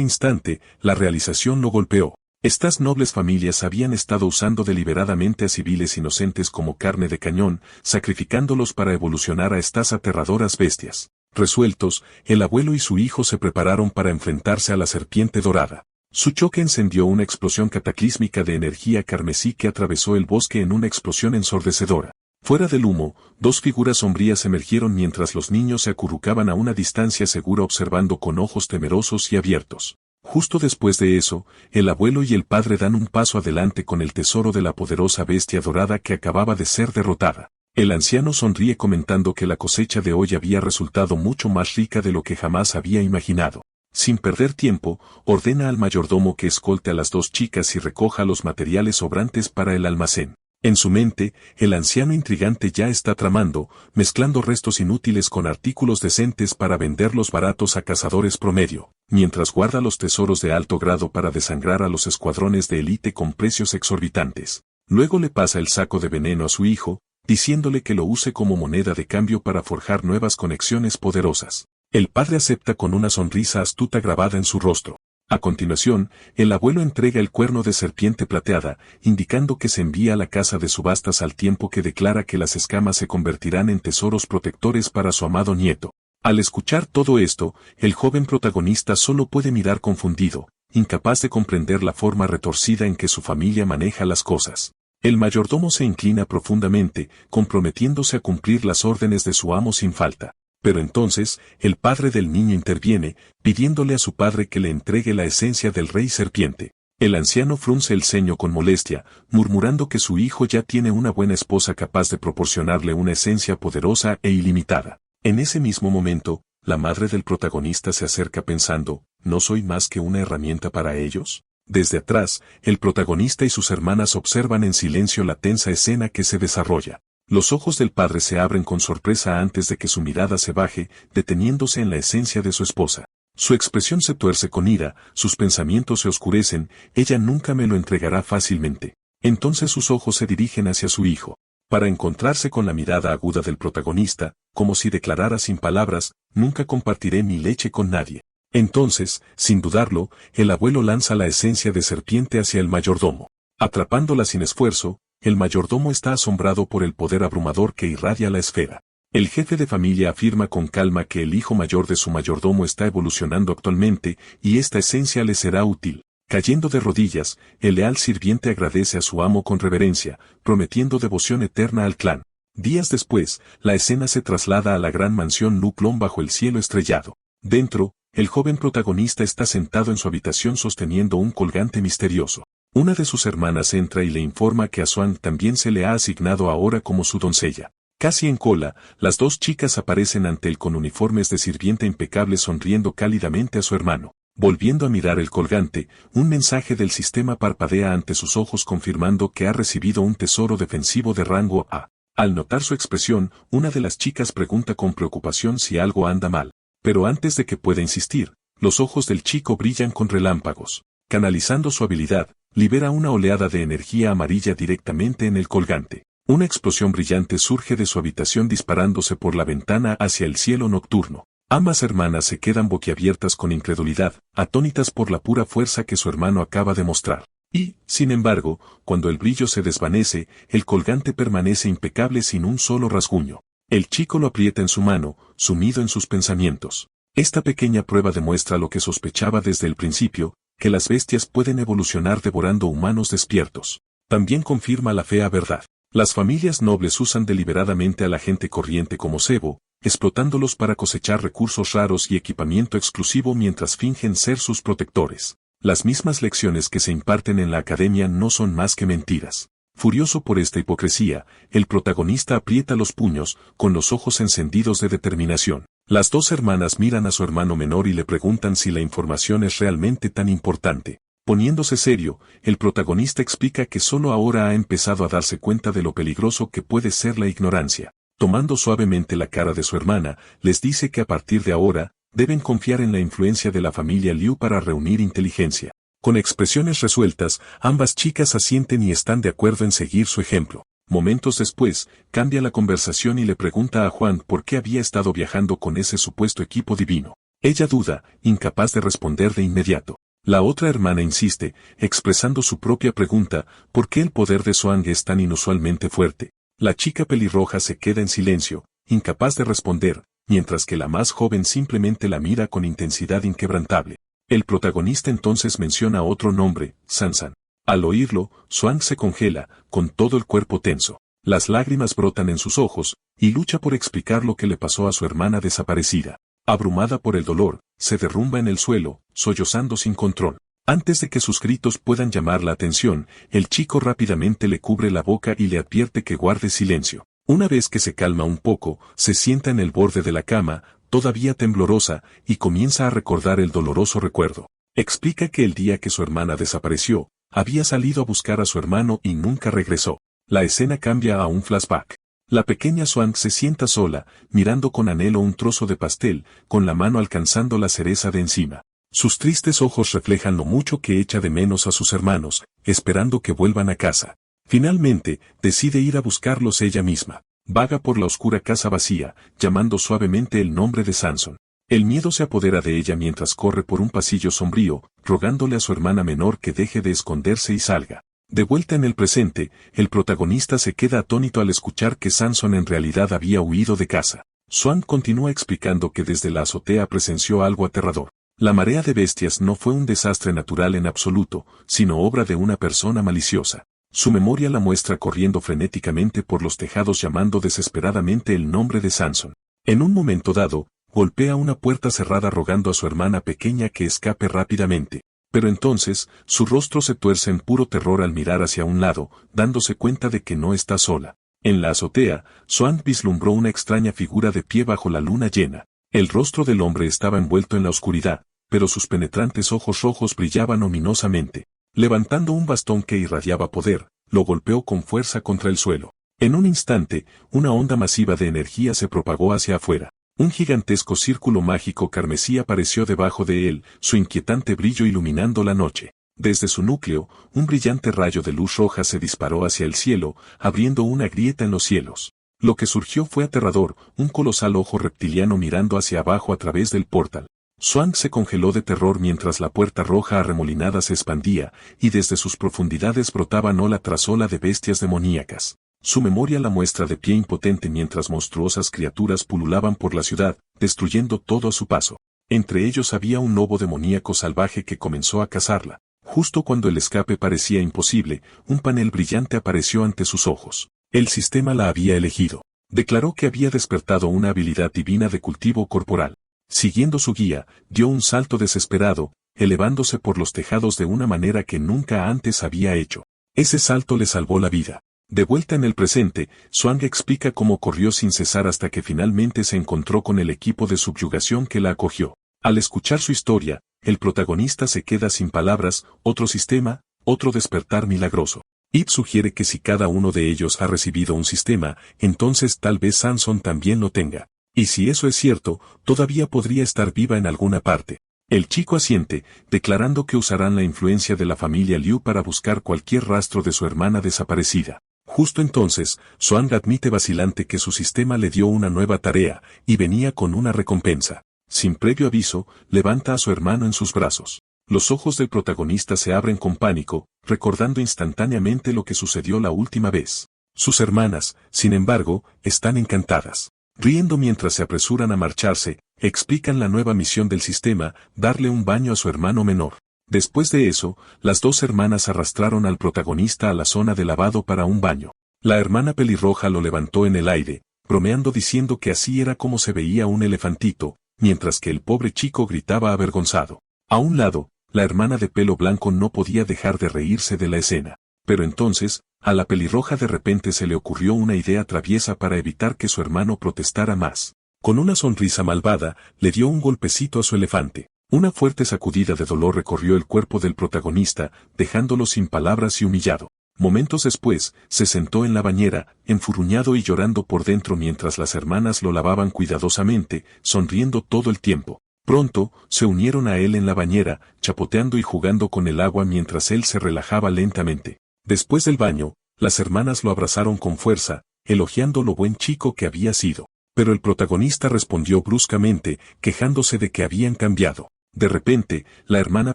A: instante, la realización lo golpeó. Estas nobles familias habían estado usando deliberadamente a civiles inocentes como carne de cañón, sacrificándolos para evolucionar a estas aterradoras bestias. Resueltos, el abuelo y su hijo se prepararon para enfrentarse a la serpiente dorada. Su choque encendió una explosión cataclísmica de energía carmesí que atravesó el bosque en una explosión ensordecedora. Fuera del humo, dos figuras sombrías emergieron mientras los niños se acurrucaban a una distancia segura observando con ojos temerosos y abiertos. Justo después de eso, el abuelo y el padre dan un paso adelante con el tesoro de la poderosa bestia dorada que acababa de ser derrotada. El anciano sonríe comentando que la cosecha de hoy había resultado mucho más rica de lo que jamás había imaginado. Sin perder tiempo, ordena al mayordomo que escolte a las dos chicas y recoja los materiales sobrantes para el almacén. En su mente, el anciano intrigante ya está tramando, mezclando restos inútiles con artículos decentes para venderlos baratos a cazadores promedio, mientras guarda los tesoros de alto grado para desangrar a los escuadrones de élite con precios exorbitantes. Luego le pasa el saco de veneno a su hijo, diciéndole que lo use como moneda de cambio para forjar nuevas conexiones poderosas. El padre acepta con una sonrisa astuta grabada en su rostro. A continuación, el abuelo entrega el cuerno de serpiente plateada, indicando que se envía a la casa de subastas al tiempo que declara que las escamas se convertirán en tesoros protectores para su amado nieto. Al escuchar todo esto, el joven protagonista solo puede mirar confundido, incapaz de comprender la forma retorcida en que su familia maneja las cosas. El mayordomo se inclina profundamente, comprometiéndose a cumplir las órdenes de su amo sin falta. Pero entonces, el padre del niño interviene, pidiéndole a su padre que le entregue la esencia del rey serpiente. El anciano frunce el ceño con molestia, murmurando que su hijo ya tiene una buena esposa capaz de proporcionarle una esencia poderosa e ilimitada. En ese mismo momento, la madre del protagonista se acerca pensando, ¿no soy más que una herramienta para ellos? Desde atrás, el protagonista y sus hermanas observan en silencio la tensa escena que se desarrolla. Los ojos del padre se abren con sorpresa antes de que su mirada se baje, deteniéndose en la esencia de su esposa. Su expresión se tuerce con ira, sus pensamientos se oscurecen, ella nunca me lo entregará fácilmente. Entonces sus ojos se dirigen hacia su hijo, para encontrarse con la mirada aguda del protagonista, como si declarara sin palabras, nunca compartiré mi leche con nadie. Entonces, sin dudarlo, el abuelo lanza la esencia de serpiente hacia el mayordomo. Atrapándola sin esfuerzo, el mayordomo está asombrado por el poder abrumador que irradia la esfera. El jefe de familia afirma con calma que el hijo mayor de su mayordomo está evolucionando actualmente y esta esencia le será útil. Cayendo de rodillas, el leal sirviente agradece a su amo con reverencia, prometiendo devoción eterna al clan. Días después, la escena se traslada a la gran mansión Luplon bajo el cielo estrellado. Dentro, el joven protagonista está sentado en su habitación sosteniendo un colgante misterioso. Una de sus hermanas entra y le informa que a Swan también se le ha asignado ahora como su doncella. Casi en cola, las dos chicas aparecen ante él con uniformes de sirvienta impecable sonriendo cálidamente a su hermano. Volviendo a mirar el colgante, un mensaje del sistema parpadea ante sus ojos confirmando que ha recibido un tesoro defensivo de rango A. Al notar su expresión, una de las chicas pregunta con preocupación si algo anda mal. Pero antes de que pueda insistir, los ojos del chico brillan con relámpagos. Canalizando su habilidad, libera una oleada de energía amarilla directamente en el colgante. Una explosión brillante surge de su habitación disparándose por la ventana hacia el cielo nocturno. Ambas hermanas se quedan boquiabiertas con incredulidad, atónitas por la pura fuerza que su hermano acaba de mostrar. Y, sin embargo, cuando el brillo se desvanece, el colgante permanece impecable sin un solo rasguño. El chico lo aprieta en su mano, sumido en sus pensamientos. Esta pequeña prueba demuestra lo que sospechaba desde el principio, que las bestias pueden evolucionar devorando humanos despiertos. También confirma la fea verdad. Las familias nobles usan deliberadamente a la gente corriente como cebo, explotándolos para cosechar recursos raros y equipamiento exclusivo mientras fingen ser sus protectores. Las mismas lecciones que se imparten en la academia no son más que mentiras. Furioso por esta hipocresía, el protagonista aprieta los puños, con los ojos encendidos de determinación. Las dos hermanas miran a su hermano menor y le preguntan si la información es realmente tan importante. Poniéndose serio, el protagonista explica que solo ahora ha empezado a darse cuenta de lo peligroso que puede ser la ignorancia. Tomando suavemente la cara de su hermana, les dice que a partir de ahora, deben confiar en la influencia de la familia Liu para reunir inteligencia. Con expresiones resueltas, ambas chicas asienten y están de acuerdo en seguir su ejemplo. Momentos después, cambia la conversación y le pregunta a Juan por qué había estado viajando con ese supuesto equipo divino. Ella duda, incapaz de responder de inmediato. La otra hermana insiste, expresando su propia pregunta, ¿por qué el poder de Swan es tan inusualmente fuerte? La chica pelirroja se queda en silencio, incapaz de responder, mientras que la más joven simplemente la mira con intensidad inquebrantable. El protagonista entonces menciona otro nombre, Sansan. Al oírlo, Swan se congela, con todo el cuerpo tenso. Las lágrimas brotan en sus ojos, y lucha por explicar lo que le pasó a su hermana desaparecida. Abrumada por el dolor, se derrumba en el suelo, sollozando sin control. Antes de que sus gritos puedan llamar la atención, el chico rápidamente le cubre la boca y le advierte que guarde silencio. Una vez que se calma un poco, se sienta en el borde de la cama, todavía temblorosa, y comienza a recordar el doloroso recuerdo. Explica que el día que su hermana desapareció, había salido a buscar a su hermano y nunca regresó. La escena cambia a un flashback. La pequeña Swank se sienta sola, mirando con anhelo un trozo de pastel, con la mano alcanzando la cereza de encima. Sus tristes ojos reflejan lo mucho que echa de menos a sus hermanos, esperando que vuelvan a casa. Finalmente, decide ir a buscarlos ella misma. Vaga por la oscura casa vacía, llamando suavemente el nombre de Samson. El miedo se apodera de ella mientras corre por un pasillo sombrío, rogándole a su hermana menor que deje de esconderse y salga. De vuelta en el presente, el protagonista se queda atónito al escuchar que Samson en realidad había huido de casa. Swan continúa explicando que desde la azotea presenció algo aterrador. La marea de bestias no fue un desastre natural en absoluto, sino obra de una persona maliciosa. Su memoria la muestra corriendo frenéticamente por los tejados llamando desesperadamente el nombre de Samson. En un momento dado, golpea una puerta cerrada rogando a su hermana pequeña que escape rápidamente. Pero entonces, su rostro se tuerce en puro terror al mirar hacia un lado, dándose cuenta de que no está sola. En la azotea, Swan vislumbró una extraña figura de pie bajo la luna llena. El rostro del hombre estaba envuelto en la oscuridad, pero sus penetrantes ojos rojos brillaban ominosamente. Levantando un bastón que irradiaba poder, lo golpeó con fuerza contra el suelo. En un instante, una onda masiva de energía se propagó hacia afuera. Un gigantesco círculo mágico carmesí apareció debajo de él, su inquietante brillo iluminando la noche. Desde su núcleo, un brillante rayo de luz roja se disparó hacia el cielo, abriendo una grieta en los cielos. Lo que surgió fue aterrador, un colosal ojo reptiliano mirando hacia abajo a través del portal. Swan se congeló de terror mientras la puerta roja arremolinada se expandía, y desde sus profundidades brotaban ola tras ola de bestias demoníacas. Su memoria la muestra de pie impotente mientras monstruosas criaturas pululaban por la ciudad, destruyendo todo a su paso. Entre ellos había un lobo demoníaco salvaje que comenzó a cazarla. Justo cuando el escape parecía imposible, un panel brillante apareció ante sus ojos. El sistema la había elegido. Declaró que había despertado una habilidad divina de cultivo corporal. Siguiendo su guía, dio un salto desesperado, elevándose por los tejados de una manera que nunca antes había hecho. Ese salto le salvó la vida. De vuelta en el presente, Swan explica cómo corrió sin cesar hasta que finalmente se encontró con el equipo de subyugación que la acogió. Al escuchar su historia, el protagonista se queda sin palabras, otro sistema, otro despertar milagroso. Ip sugiere que si cada uno de ellos ha recibido un sistema, entonces tal vez Samson también lo tenga. Y si eso es cierto, todavía podría estar viva en alguna parte. El chico asiente, declarando que usarán la influencia de la familia Liu para buscar cualquier rastro de su hermana desaparecida. Justo entonces, Swan admite vacilante que su sistema le dio una nueva tarea, y venía con una recompensa. Sin previo aviso, levanta a su hermano en sus brazos. Los ojos del protagonista se abren con pánico, recordando instantáneamente lo que sucedió la última vez. Sus hermanas, sin embargo, están encantadas. Riendo mientras se apresuran a marcharse, explican la nueva misión del sistema, darle un baño a su hermano menor. Después de eso, las dos hermanas arrastraron al protagonista a la zona de lavado para un baño. La hermana pelirroja lo levantó en el aire, bromeando diciendo que así era como se veía un elefantito, mientras que el pobre chico gritaba avergonzado. A un lado, la hermana de pelo blanco no podía dejar de reírse de la escena. Pero entonces, a la pelirroja de repente se le ocurrió una idea traviesa para evitar que su hermano protestara más. Con una sonrisa malvada, le dio un golpecito a su elefante. Una fuerte sacudida de dolor recorrió el cuerpo del protagonista, dejándolo sin palabras y humillado. Momentos después, se sentó en la bañera, enfurruñado y llorando por dentro mientras las hermanas lo lavaban cuidadosamente, sonriendo todo el tiempo. Pronto, se unieron a él en la bañera, chapoteando y jugando con el agua mientras él se relajaba lentamente. Después del baño, las hermanas lo abrazaron con fuerza, elogiando lo buen chico que había sido. Pero el protagonista respondió bruscamente, quejándose de que habían cambiado. De repente, la hermana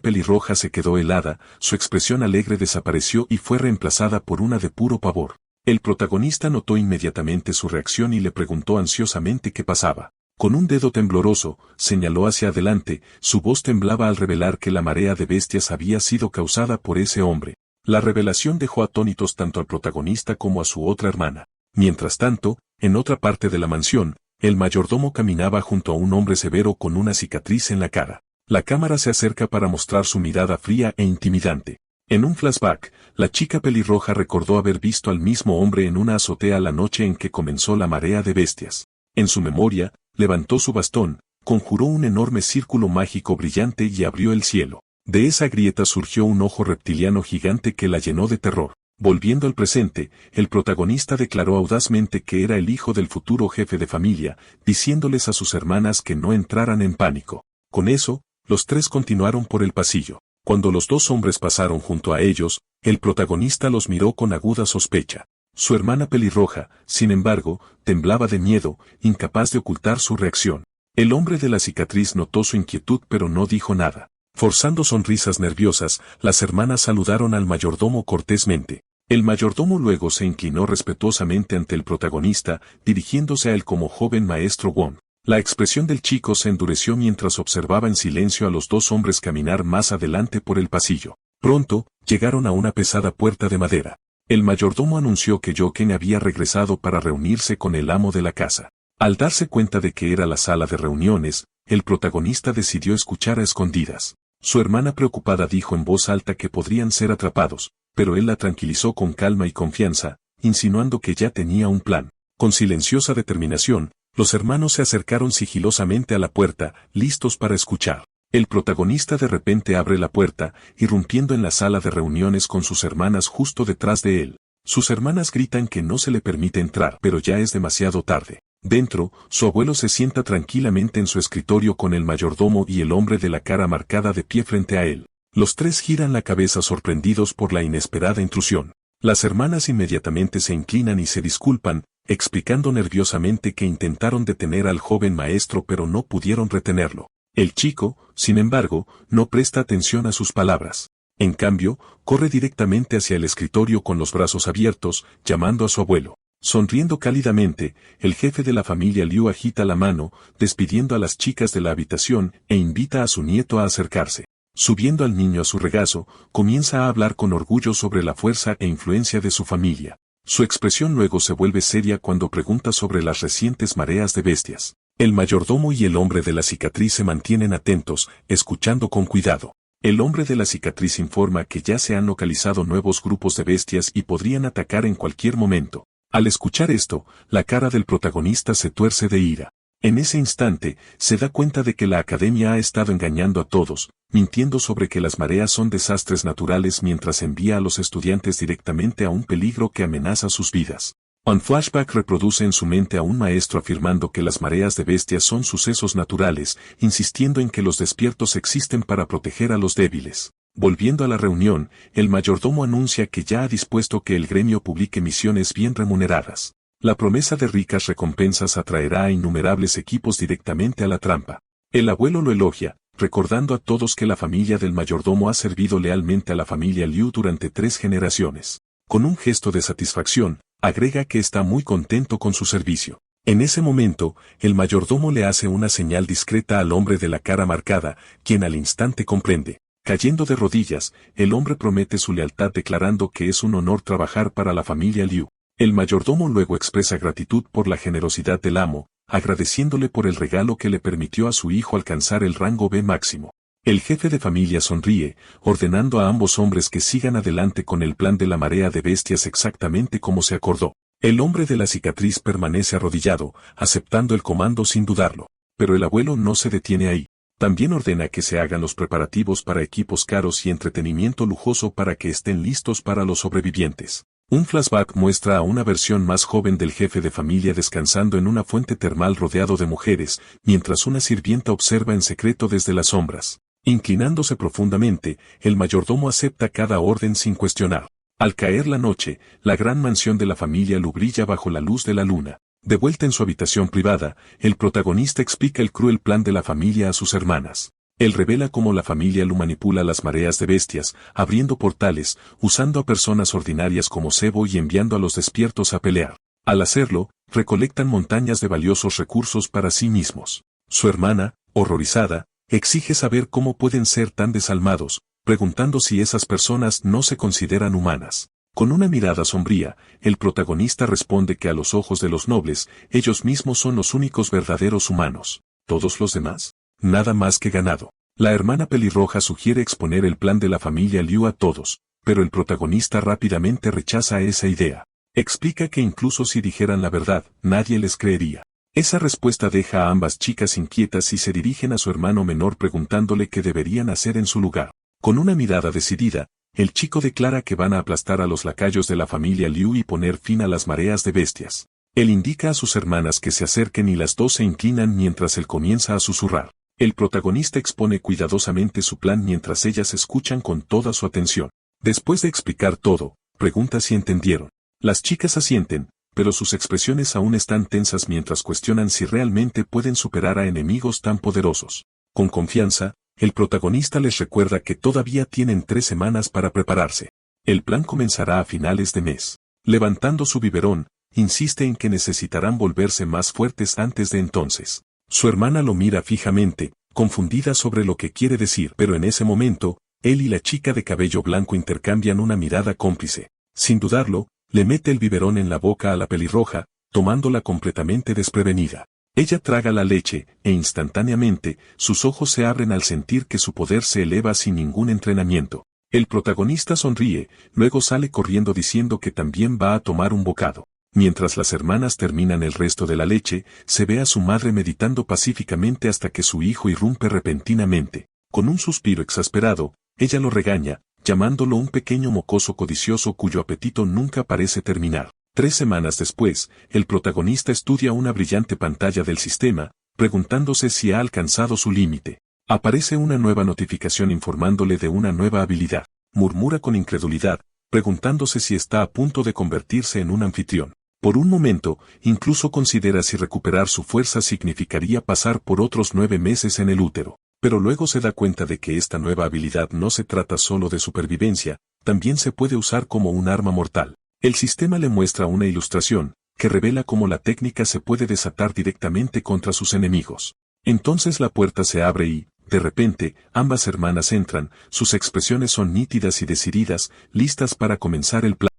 A: pelirroja se quedó helada, su expresión alegre desapareció y fue reemplazada por una de puro pavor. El protagonista notó inmediatamente su reacción y le preguntó ansiosamente qué pasaba. Con un dedo tembloroso, señaló hacia adelante, su voz temblaba al revelar que la marea de bestias había sido causada por ese hombre. La revelación dejó atónitos tanto al protagonista como a su otra hermana. Mientras tanto, en otra parte de la mansión, El mayordomo caminaba junto a un hombre severo con una cicatriz en la cara. La cámara se acerca para mostrar su mirada fría e intimidante. En un flashback, la chica pelirroja recordó haber visto al mismo hombre en una azotea la noche en que comenzó la marea de bestias. En su memoria, levantó su bastón, conjuró un enorme círculo mágico brillante y abrió el cielo. De esa grieta surgió un ojo reptiliano gigante que la llenó de terror. Volviendo al presente, el protagonista declaró audazmente que era el hijo del futuro jefe de familia, diciéndoles a sus hermanas que no entraran en pánico. Con eso, los tres continuaron por el pasillo. Cuando los dos hombres pasaron junto a ellos, el protagonista los miró con aguda sospecha. Su hermana pelirroja, sin embargo, temblaba de miedo, incapaz de ocultar su reacción. El hombre de la cicatriz notó su inquietud pero no dijo nada. Forzando sonrisas nerviosas, las hermanas saludaron al mayordomo cortésmente. El mayordomo luego se inclinó respetuosamente ante el protagonista, dirigiéndose a él como joven maestro Wong. La expresión del chico se endureció mientras observaba en silencio a los dos hombres caminar más adelante por el pasillo. Pronto, llegaron a una pesada puerta de madera. El mayordomo anunció que Joken había regresado para reunirse con el amo de la casa. Al darse cuenta de que era la sala de reuniones, el protagonista decidió escuchar a escondidas. Su hermana preocupada dijo en voz alta que podrían ser atrapados, pero él la tranquilizó con calma y confianza, insinuando que ya tenía un plan. Con silenciosa determinación, los hermanos se acercaron sigilosamente a la puerta, listos para escuchar. El protagonista de repente abre la puerta, irrumpiendo en la sala de reuniones con sus hermanas justo detrás de él. Sus hermanas gritan que no se le permite entrar, pero ya es demasiado tarde. Dentro, su abuelo se sienta tranquilamente en su escritorio con el mayordomo y el hombre de la cara marcada de pie frente a él. Los tres giran la cabeza sorprendidos por la inesperada intrusión. Las hermanas inmediatamente se inclinan y se disculpan, explicando nerviosamente que intentaron detener al joven maestro pero no pudieron retenerlo. El chico, sin embargo, no presta atención a sus palabras. En cambio, corre directamente hacia el escritorio con los brazos abiertos, llamando a su abuelo. Sonriendo cálidamente, el jefe de la familia Liu agita la mano, despidiendo a las chicas de la habitación e invita a su nieto a acercarse. Subiendo al niño a su regazo, comienza a hablar con orgullo sobre la fuerza e influencia de su familia. Su expresión luego se vuelve seria cuando pregunta sobre las recientes mareas de bestias. El mayordomo y el hombre de la cicatriz se mantienen atentos, escuchando con cuidado. El hombre de la cicatriz informa que ya se han localizado nuevos grupos de bestias y podrían atacar en cualquier momento. Al escuchar esto, la cara del protagonista se tuerce de ira. En ese instante, se da cuenta de que la academia ha estado engañando a todos, mintiendo sobre que las mareas son desastres naturales mientras envía a los estudiantes directamente a un peligro que amenaza sus vidas. Un flashback reproduce en su mente a un maestro afirmando que las mareas de bestias son sucesos naturales, insistiendo en que los despiertos existen para proteger a los débiles. Volviendo a la reunión, el mayordomo anuncia que ya ha dispuesto que el gremio publique misiones bien remuneradas. La promesa de ricas recompensas atraerá a innumerables equipos directamente a la trampa. El abuelo lo elogia, recordando a todos que la familia del mayordomo ha servido lealmente a la familia Liu durante 3 generaciones. Con un gesto de satisfacción, agrega que está muy contento con su servicio. En ese momento, el mayordomo le hace una señal discreta al hombre de la cara marcada, quien al instante comprende. Cayendo de rodillas, el hombre promete su lealtad declarando que es un honor trabajar para la familia Liu. El mayordomo luego expresa gratitud por la generosidad del amo, agradeciéndole por el regalo que le permitió a su hijo alcanzar el rango B máximo. El jefe de familia sonríe, ordenando a ambos hombres que sigan adelante con el plan de la marea de bestias exactamente como se acordó. El hombre de la cicatriz permanece arrodillado, aceptando el comando sin dudarlo. Pero el abuelo no se detiene ahí. También ordena que se hagan los preparativos para equipos caros y entretenimiento lujoso para que estén listos para los sobrevivientes. Un flashback muestra a una versión más joven del jefe de familia descansando en una fuente termal rodeado de mujeres, mientras una sirvienta observa en secreto desde las sombras. Inclinándose profundamente, el mayordomo acepta cada orden sin cuestionar. Al caer la noche, la gran mansión de la familia Lu brilla bajo la luz de la luna. De vuelta en su habitación privada, el protagonista explica el cruel plan de la familia a sus hermanas. Él revela cómo la familia Lu manipula las mareas de bestias, abriendo portales, usando a personas ordinarias como cebo y enviando a los despiertos a pelear. Al hacerlo, recolectan montañas de valiosos recursos para sí mismos. Su hermana, horrorizada, exige saber cómo pueden ser tan desalmados, preguntando si esas personas no se consideran humanas. Con una mirada sombría, el protagonista responde que a los ojos de los nobles, ellos mismos son los únicos verdaderos humanos. Todos los demás, nada más que ganado. La hermana pelirroja sugiere exponer el plan de la familia Liu a todos, pero el protagonista rápidamente rechaza esa idea. Explica que incluso si dijeran la verdad, nadie les creería. Esa respuesta deja a ambas chicas inquietas y se dirigen a su hermano menor preguntándole qué deberían hacer en su lugar. Con una mirada decidida, el chico declara que van a aplastar a los lacayos de la familia Liu y poner fin a las mareas de bestias. Él indica a sus hermanas que se acerquen y las dos se inclinan mientras él comienza a susurrar. El protagonista expone cuidadosamente su plan mientras ellas escuchan con toda su atención. Después de explicar todo, pregunta si entendieron. Las chicas asienten, pero sus expresiones aún están tensas mientras cuestionan si realmente pueden superar a enemigos tan poderosos. Con confianza, el protagonista les recuerda que todavía tienen 3 semanas para prepararse. El plan comenzará a finales de mes. Levantando su biberón, insiste en que necesitarán volverse más fuertes antes de entonces. Su hermana lo mira fijamente, confundida sobre lo que quiere decir, pero en ese momento, él y la chica de cabello blanco intercambian una mirada cómplice. Sin dudarlo, le mete el biberón en la boca a la pelirroja, tomándola completamente desprevenida. Ella traga la leche, e instantáneamente, sus ojos se abren al sentir que su poder se eleva sin ningún entrenamiento. El protagonista sonríe, luego sale corriendo diciendo que también va a tomar un bocado. Mientras las hermanas terminan el resto de la leche, se ve a su madre meditando pacíficamente hasta que su hijo irrumpe repentinamente. Con un suspiro exasperado, ella lo regaña, llamándolo un pequeño mocoso codicioso cuyo apetito nunca parece terminar. 3 semanas después, el protagonista estudia una brillante pantalla del sistema, preguntándose si ha alcanzado su límite. Aparece una nueva notificación informándole de una nueva habilidad. Murmura con incredulidad, preguntándose si está a punto de convertirse en un anfitrión. Por un momento, incluso considera si recuperar su fuerza significaría pasar por otros 9 meses en el útero. Pero luego se da cuenta de que esta nueva habilidad no se trata solo de supervivencia, también se puede usar como un arma mortal. El sistema le muestra una ilustración, que revela cómo la técnica se puede desatar directamente contra sus enemigos. Entonces la puerta se abre y, de repente, ambas hermanas entran, sus expresiones son nítidas y decididas, listas para comenzar el plan.